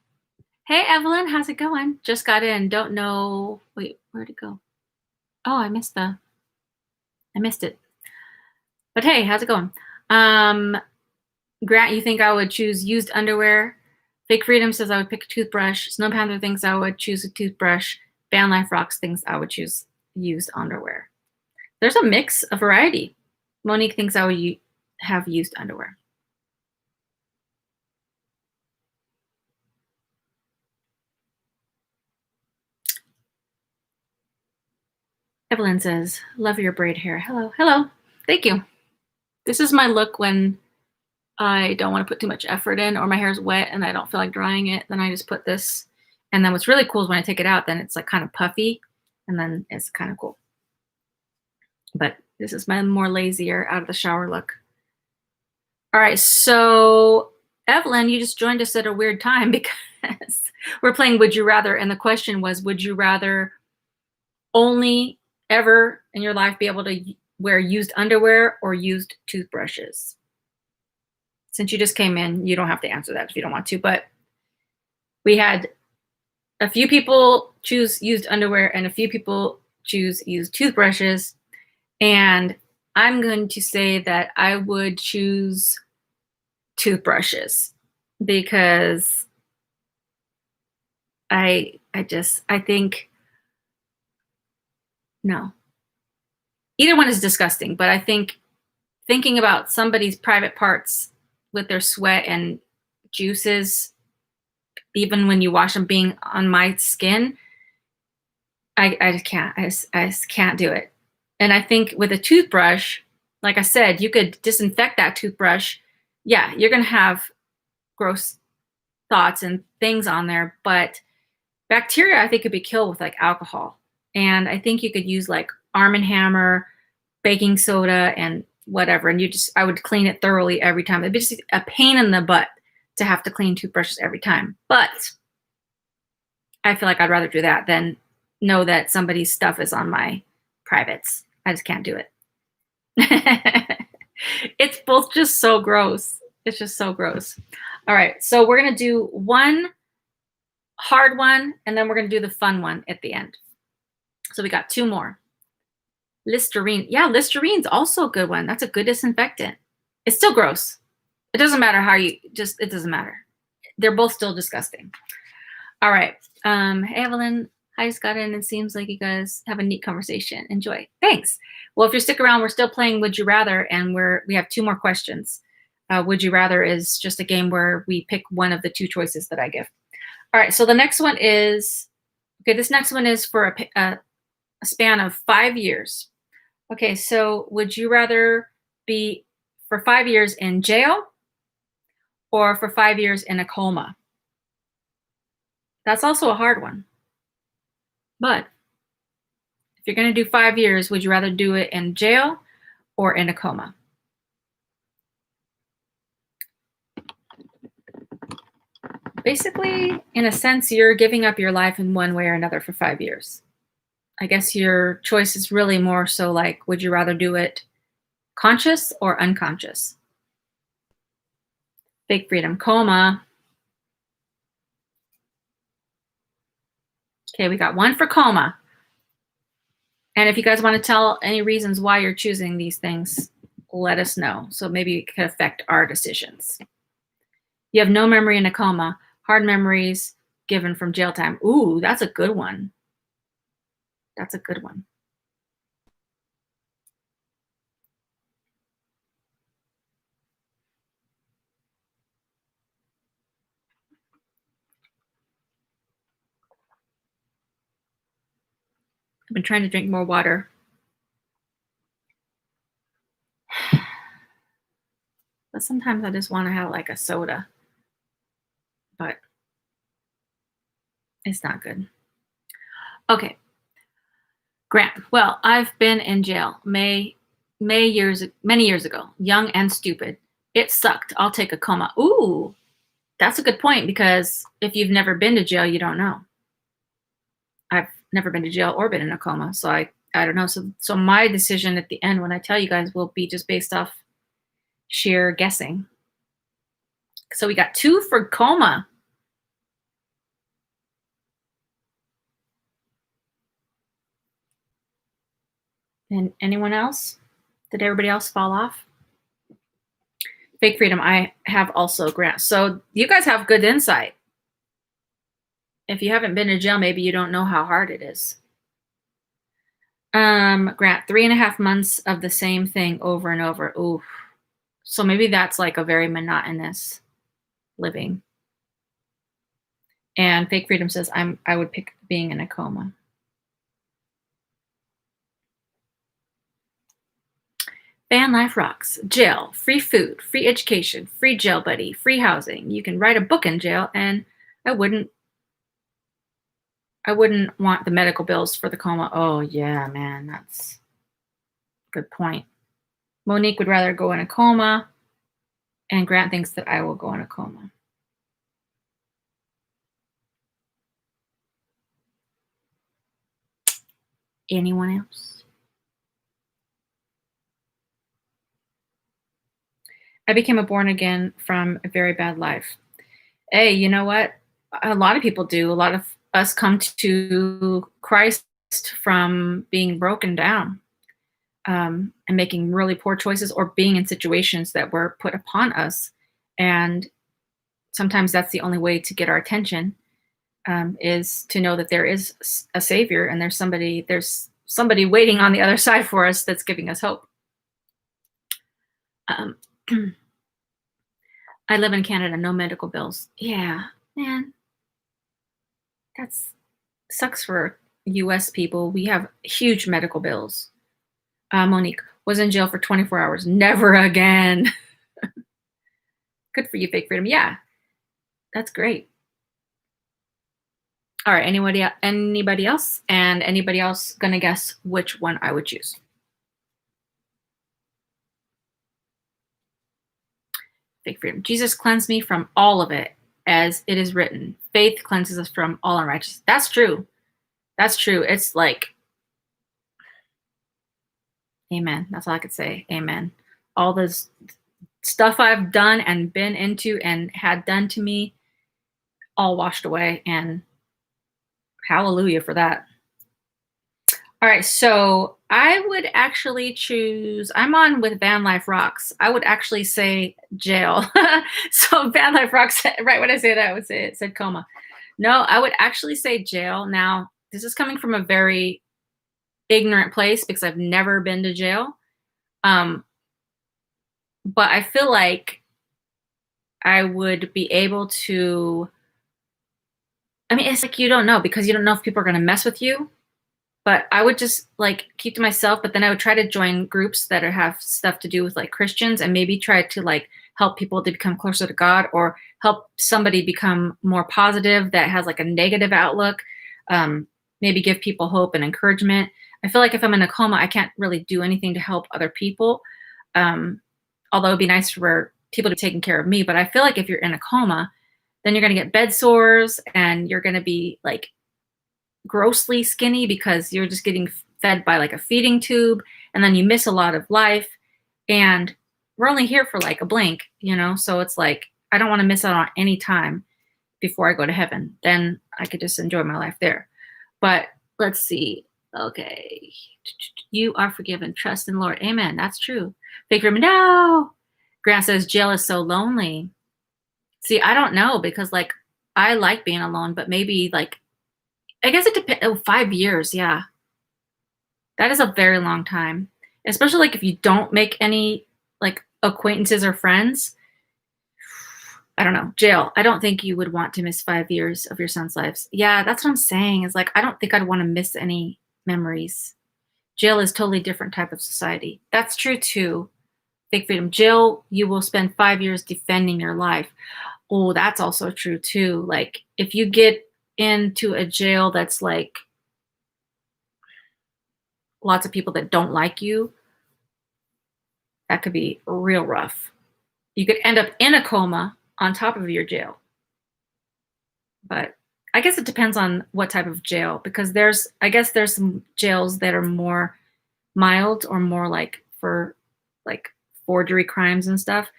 Hey, Evelyn, how's it going? Just got in. Don't know. Wait, where'd it go? Oh, I missed it. But hey, how's it going? Grant, you think I would choose used underwear? Fake Freedom says I would pick a toothbrush. Snow Panther thinks I would choose a toothbrush. Van Life Rocks thinks I would choose used underwear. There's a mix, a variety. Monique thinks I would have used underwear. Evelyn says, love your braid hair. Hello. Hello. Thank you. This is my look when I don't want to put too much effort in or my hair is wet and I don't feel like drying it. Then I just put this. And then what's really cool is when I take it out, then it's like kind of puffy and then it's kind of cool. But This is my more lazier out of the shower look. All right, so Evelyn, you just joined us at a weird time because we're playing Would You Rather, and the question was, would you rather only ever in your life be able to wear used underwear or used toothbrushes? Since you just came in, you don't have to answer that if you don't want to, but we had a few people choose used underwear and a few people choose used toothbrushes. And I'm going to say that I would choose toothbrushes because I think, no. Either one is disgusting, but I think thinking about somebody's private parts with their sweat and juices, even when you wash them being on my skin, I just can't. I just can't do it. And I think with a toothbrush, like I said, you could disinfect that toothbrush. Yeah, you're going to have gross thoughts and things on there, but bacteria I think could be killed with like alcohol. And I think you could use like Arm & Hammer, baking soda, and whatever. And I would clean it thoroughly every time. It'd be just a pain in the butt to have to clean toothbrushes every time. But I feel like I'd rather do that than know that somebody's stuff is on my privates. I just can't do it. It's both just so gross. It's just so gross. All right, so we're going to do one hard one, and then we're going to do the fun one at the end. So we got two more. Listerine. Yeah, Listerine's also a good one. That's a good disinfectant. It's still gross. It doesn't matter how it doesn't matter. They're both still disgusting. All right. Hey, Evelyn. I just got in and it seems like you guys have a neat conversation. Enjoy. Thanks. Well, if you stick around, we're still playing Would You Rather, and we have two more questions. Would You Rather is just a game where we pick one of the two choices that I give. All right, so the next one is, okay, this next one is for a span of 5 years. Okay, so would you rather be for 5 years in jail or for 5 years in a coma? That's also a hard one. But if you're going to do 5 years, would you rather do it in jail or in a coma? Basically, in a sense, you're giving up your life in one way or another for 5 years. I guess your choice is really more so like, would you rather do it conscious or unconscious? Fake freedom, coma. Okay, we got one for coma. And if you guys want to tell any reasons why you're choosing these things, let us know. So maybe it could affect our decisions. You have no memory in a coma. Hard memories given from jail time. Ooh, that's a good one. That's a good one. I've been trying to drink more water. But sometimes I just want to have like a soda. But it's not good. Okay. Grant. Well, I've been in jail many years ago, young and stupid. It sucked. I'll take a coma. Ooh, that's a good point because if you've never been to jail, you don't know. I've never been to jail or been in a coma, so I don't know. So my decision at the end when I tell you guys will be just based off sheer guessing. So we got 2 for coma. And anyone else? Did everybody else fall off? Fake freedom, I have also, Grant. So you guys have good insight. If you haven't been to jail, maybe you don't know how hard it is. Grant, 3.5 months of the same thing over and over. Ooh. So maybe that's like a very monotonous living. And fake freedom says I would pick being in a coma. Van life rocks. Jail, free food, free education, free jail buddy, free housing. You can write a book in jail, and I wouldn't want the medical bills for the coma. Oh yeah, man, Good point. Monique would rather go in a coma, and Grant thinks that I will go in a coma. Anyone else? I became a born again from a very bad life. Hey, you know what? A lot of people do. A lot of us come to Christ from being broken down, and making really poor choices or being in situations that were put upon us. And sometimes that's the only way to get our attention, is to know that there is a savior and there's somebody waiting on the other side for us that's giving us hope. I live in Canada, no medical bills. Yeah, man, that's sucks for US people. We have huge medical bills. Monique was in jail for 24 hours. Never again. Good for you, Fake Freedom. Yeah, that's great. All right, anybody else? And anybody else gonna guess which one I would choose? Fake Freedom. Jesus cleansed me from all of it, as it is written. Faith cleanses us from all unrighteousness. That's true. That's true. It's like, amen. That's all I could say. Amen. All this stuff I've done and been into and had done to me, all washed away, and hallelujah for that. All right, so I would actually choose, I'm on with Van Life Rocks. I would actually say jail. So Van Life Rocks, right when I say that, I would say it said coma. No, I would actually say jail. Now, this is coming from a very ignorant place because I've never been to jail. But I feel like I would be able to, I mean, it's like you don't know because you don't know if people are going to mess with you. But I would just like keep to myself, but then I would try to join groups that have stuff to do with like Christians and maybe try to like help people to become closer to God or help somebody become more positive that has like a negative outlook. Maybe give people hope and encouragement. I feel like if I'm in a coma, I can't really do anything to help other people. Although it'd be nice for people to be taking care of me. But I feel like if you're in a coma, then you're going to get bed sores and you're going to be like grossly skinny because you're just getting fed by like a feeding tube, and then you miss a lot of life, and we're only here for like a blink, so it's like I don't want to miss out on any time before I go to heaven. Then I could just enjoy my life there. But let's see. Okay, you are forgiven. Trust in the Lord. Amen. That's true. Fake Room. No. Grant says jail is so lonely. See, I don't know because like I like being alone, but maybe like I guess it depends. Oh, 5 years. Yeah. That is a very long time, especially like if you don't make any like acquaintances or friends. I don't know. Jail. I don't think you would want to miss 5 years of your son's lives. Yeah, that's what I'm saying. Is like, I don't think I'd want to miss any memories. Jail is totally different type of society. That's true too. Fake Freedom. Jail, you will spend 5 years defending your life. Oh, that's also true too. Like if you get into a jail that's like lots of people that don't like you, that could be real rough. You could end up in a coma on top of your jail. But I guess it depends on what type of jail, because there's some jails that are more mild or more like for like forgery crimes and stuff.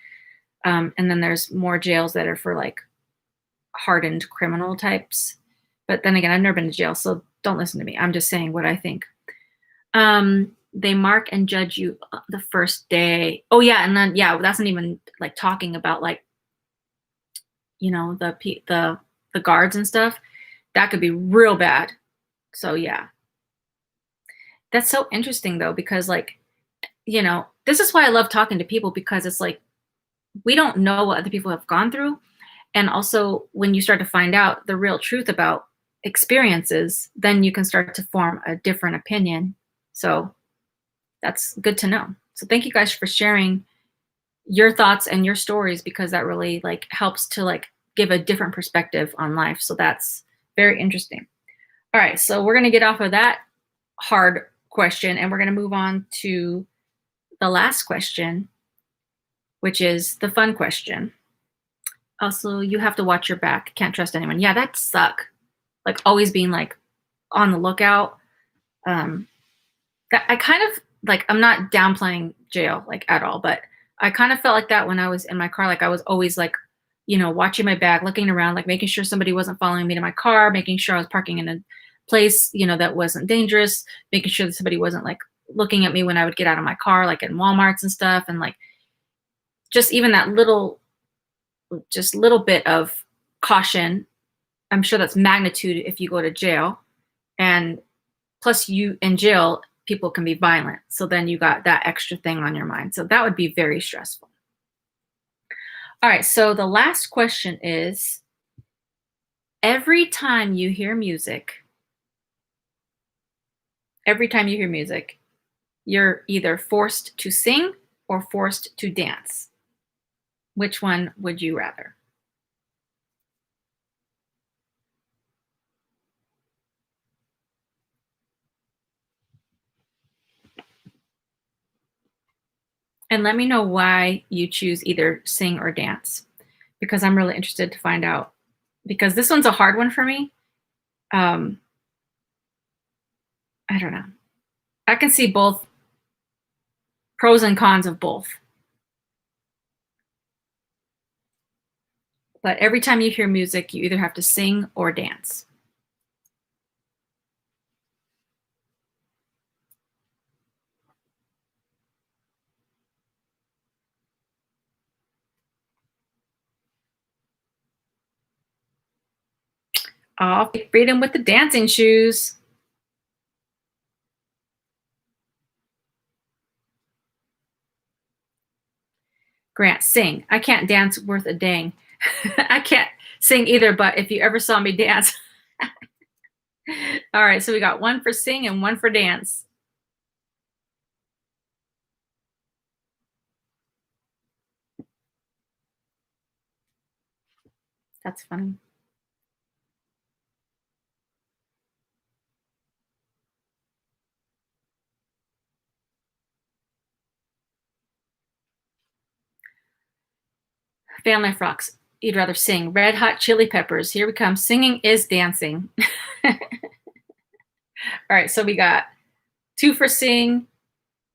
And then there's more jails that are for like hardened criminal types. But then again, I've never been to jail, so don't listen to me. I'm just saying what I think. They mark and judge you the first day. Oh yeah, and then yeah, that's not even like talking about like, the guards and stuff. That could be real bad. So yeah, that's so interesting though, because like, this is why I love talking to people, because it's like we don't know what other people have gone through, and also when you start to find out the real truth about experiences, then you can start to form a different opinion. So that's good to know. So thank you guys for sharing your thoughts and your stories, because that really like helps to like give a different perspective on life. So that's very interesting. All right, so we're going to get off of that hard question and we're going to move on to the last question, which is the fun question. Also, you have to watch your back. Can't trust anyone. Yeah, that suck. Like always being like on the lookout. That I kind of like, I'm not downplaying jail like at all, but I kind of felt like that when I was in my car. Like I was always like, watching my back, looking around, like making sure somebody wasn't following me to my car, making sure I was parking in a place, that wasn't dangerous, making sure that somebody wasn't like looking at me when I would get out of my car, like in Walmarts and stuff. And like, just even that little bit of caution. I'm sure that's magnitude if you go to jail. And plus you in jail, people can be violent. So then you got that extra thing on your mind. So that would be very stressful. All right. So the last question is, every time you hear music, you're either forced to sing or forced to dance. Which one would you rather? And let me know why you choose either sing or dance, because I'm really interested to find out, because this one's a hard one for me. I don't know. I can see both pros and cons of both. But every time you hear music, you either have to sing or dance. Oh, freedom with the dancing shoes. Grant, sing. I can't dance worth a dang. I can't sing either, but if you ever saw me dance. All right, so we got one for sing and one for dance. That's funny. Family Frocks. You'd rather sing. Red Hot Chili Peppers. Here we come. Singing is dancing. All right, so we got two for sing.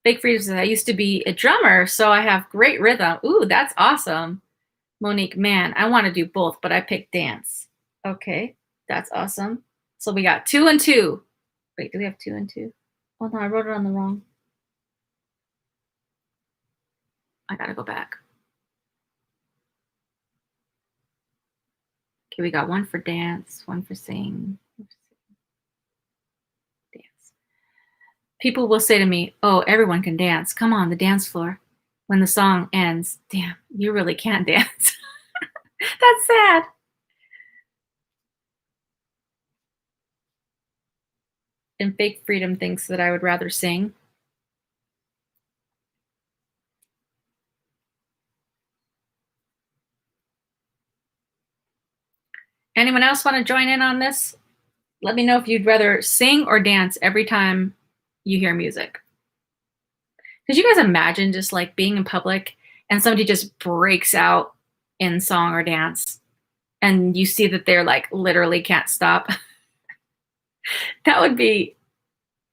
Fake Freedom says, I used to be a drummer, so I have great rhythm. Ooh, that's awesome. Monique, man, I want to do both, but I picked dance. Okay, that's awesome. So we got 2 and 2. Wait, do we have 2 and 2? Oh no, I wrote it on the wrong. I gotta go back. Okay, we got one for dance, one for sing. Dance. People will say to me, oh, everyone can dance. Come on, the dance floor. When the song ends, damn, you really can't dance. That's sad. And Fake Freedom thinks that I would rather sing. Anyone else want to join in on this? Let me know if you'd rather sing or dance every time you hear music. Could you guys imagine just like being in public and somebody just breaks out in song or dance and you see that they're like literally can't stop? That would be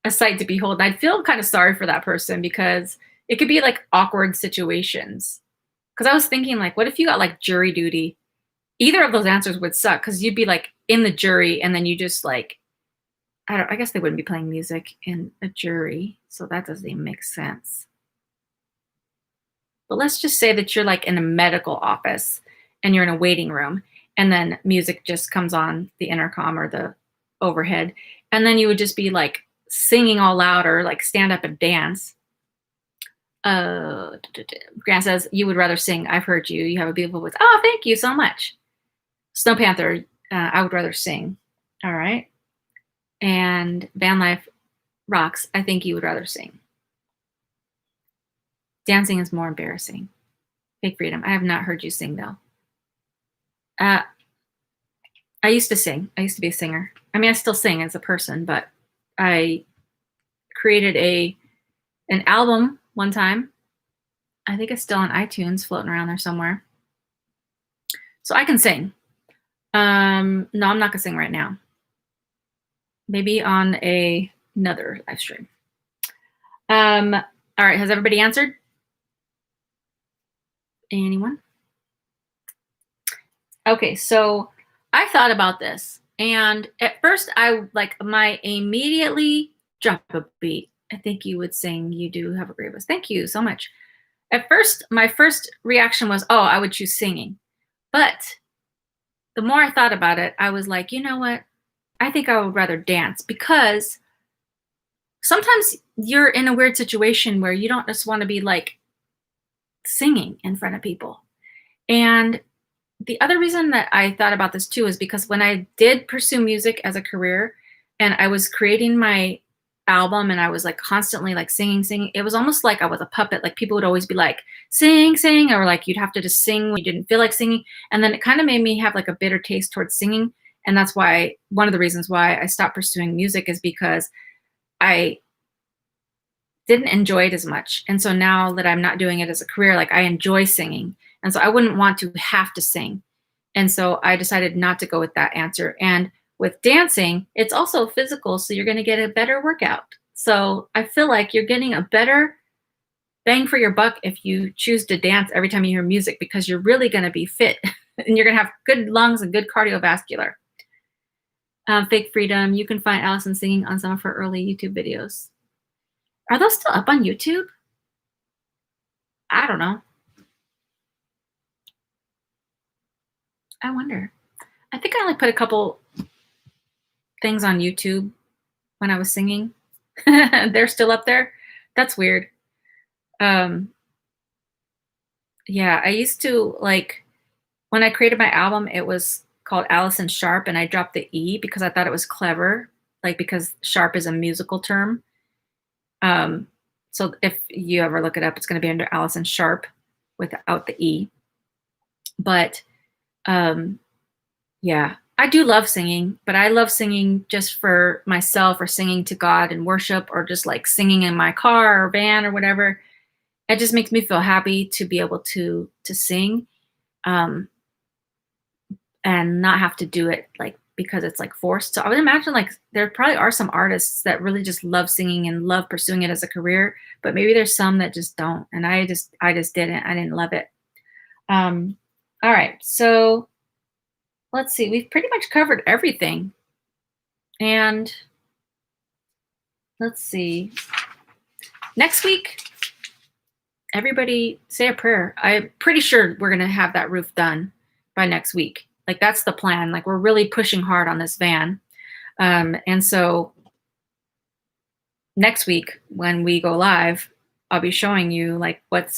a sight to behold. And I'd feel kind of sorry for that person, because it could be like awkward situations. Because I was thinking, like, what if you got like jury duty? Either of those answers would suck, because you'd be like in the jury and then you just like, I guess they wouldn't be playing music in a jury, so that doesn't even make sense. But let's just say that you're like in a medical office and you're in a waiting room, and then music just comes on the intercom or the overhead, and then you would just be like singing all loud or like stand up and dance. Grant says, you would rather sing. I've heard you. You have a beautiful voice. Oh, thank you so much. Snow Panther, I would rather sing. All right. And Van Life Rocks, I think you would rather sing. Dancing is more embarrassing. Fake Freedom, I have not heard you sing, though. I used to sing. I used to be a singer. I mean, I still sing as a person, but I created an album one time I think it's still on iTunes floating around there somewhere. So I can sing. No, I'm not gonna sing right now. Maybe on another live stream. All right, has everybody answered? Anyone? Okay, so I thought about this, and at first my immediately drop a beat. I think you would sing You Do Have a Great Voice. Thank you so much. At first, my first reaction was, oh, I would choose singing. But the more I thought about it, I was like, you know what? I think I would rather dance, because sometimes you're in a weird situation where you don't just want to be like singing in front of people. And the other reason that I thought about this too is because when I did pursue music as a career and I was creating my album and I was like constantly like singing, it was almost like I was a puppet. Like people would always be like, sing, or like you'd have to just sing when you didn't feel like singing. And then it kind of made me have like a bitter taste towards singing. And that's why one of the reasons why I stopped pursuing music is because I didn't enjoy it as much. And so now that I'm not doing it as a career, like I enjoy singing. And so I wouldn't want to have to sing. And so I decided not to go with that answer. And with dancing, it's also physical, so you're going to get a better workout. So I feel like you're getting a better bang for your buck if you choose to dance every time you hear music, because you're really going to be fit and you're going to have good lungs and good cardiovascular. Fake Freedom, you can find Allison singing on some of her early YouTube videos. Are those still up on YouTube? I don't know. I wonder. I think I only put a couple things on YouTube when I was singing. They're still up there. That's weird. Yeah, I used to, like, when I created my album, it was called Allison Sharpe, and I dropped the E because I thought it was clever, like, because Sharpe is a musical term. So if you ever look it up, it's going to be under Allison Sharpe without the E. But yeah, I do love singing, but I love singing just for myself, or singing to God in worship, or just like singing in my car or van or whatever. It just makes me feel happy to be able to sing, and not have to do it like because it's like forced. So I would imagine like there probably are some artists that really just love singing and love pursuing it as a career, but maybe there's some that just don't. And I just didn't. I didn't love it. All right, so let's see. We've pretty much covered everything. And let's see. Next week, everybody say a prayer. I'm pretty sure we're going to have that roof done by next week. Like that's the plan. Like we're really pushing hard on this van. And so next week when we go live, I'll be showing you like what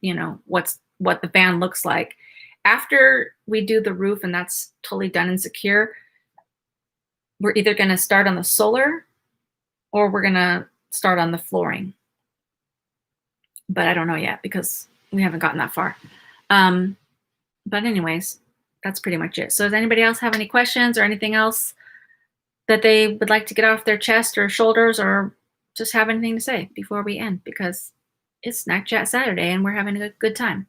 the van looks like. After we do the roof and that's totally done and secure, we're either going to start on the solar or we're going to start on the flooring. But I don't know yet because we haven't gotten that far. But anyways, that's pretty much it. So does anybody else have any questions or anything else that they would like to get off their chest or shoulders, or just have anything to say before we end? Because it's Snack Chat Saturday and we're having a good time.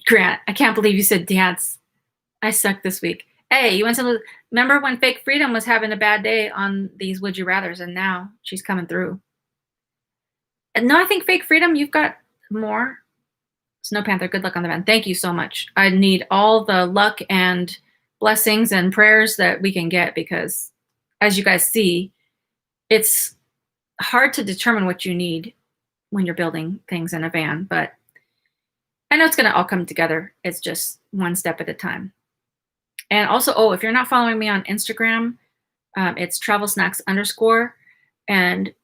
Grant, I can't believe you said dance. I suck this week. Hey, you want to remember when Fake Freedom was having a bad day on these Would You Rathers, and now she's coming through. And no, I think Fake Freedom, you've got more. Snow Panther, good luck on the van. Thank you so much. I need all the luck and blessings and prayers that we can get, because as you guys see, it's hard to determine what you need when you're building things in a van, but I know it's going to all come together. It's just one step at a time. And also, if you're not following me on Instagram, it's travelsnacks_. And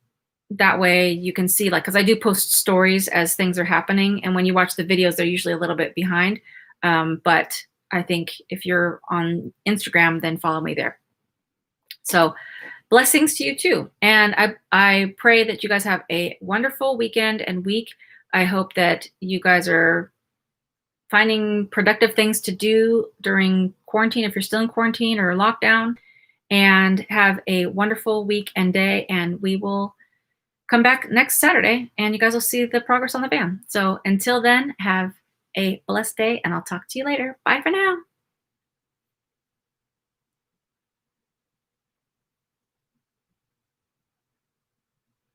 that way you can see, like, because I do post stories as things are happening. And when you watch the videos, they're usually a little bit behind. But I think if you're on Instagram, then follow me there. So blessings to you too. And I pray that you guys have a wonderful weekend and week. I hope that you guys are finding productive things to do during quarantine, if you're still in quarantine or lockdown, and have a wonderful week and day. And we will come back next Saturday and you guys will see the progress on the van. So until then, have a blessed day and I'll talk to you later. Bye for now.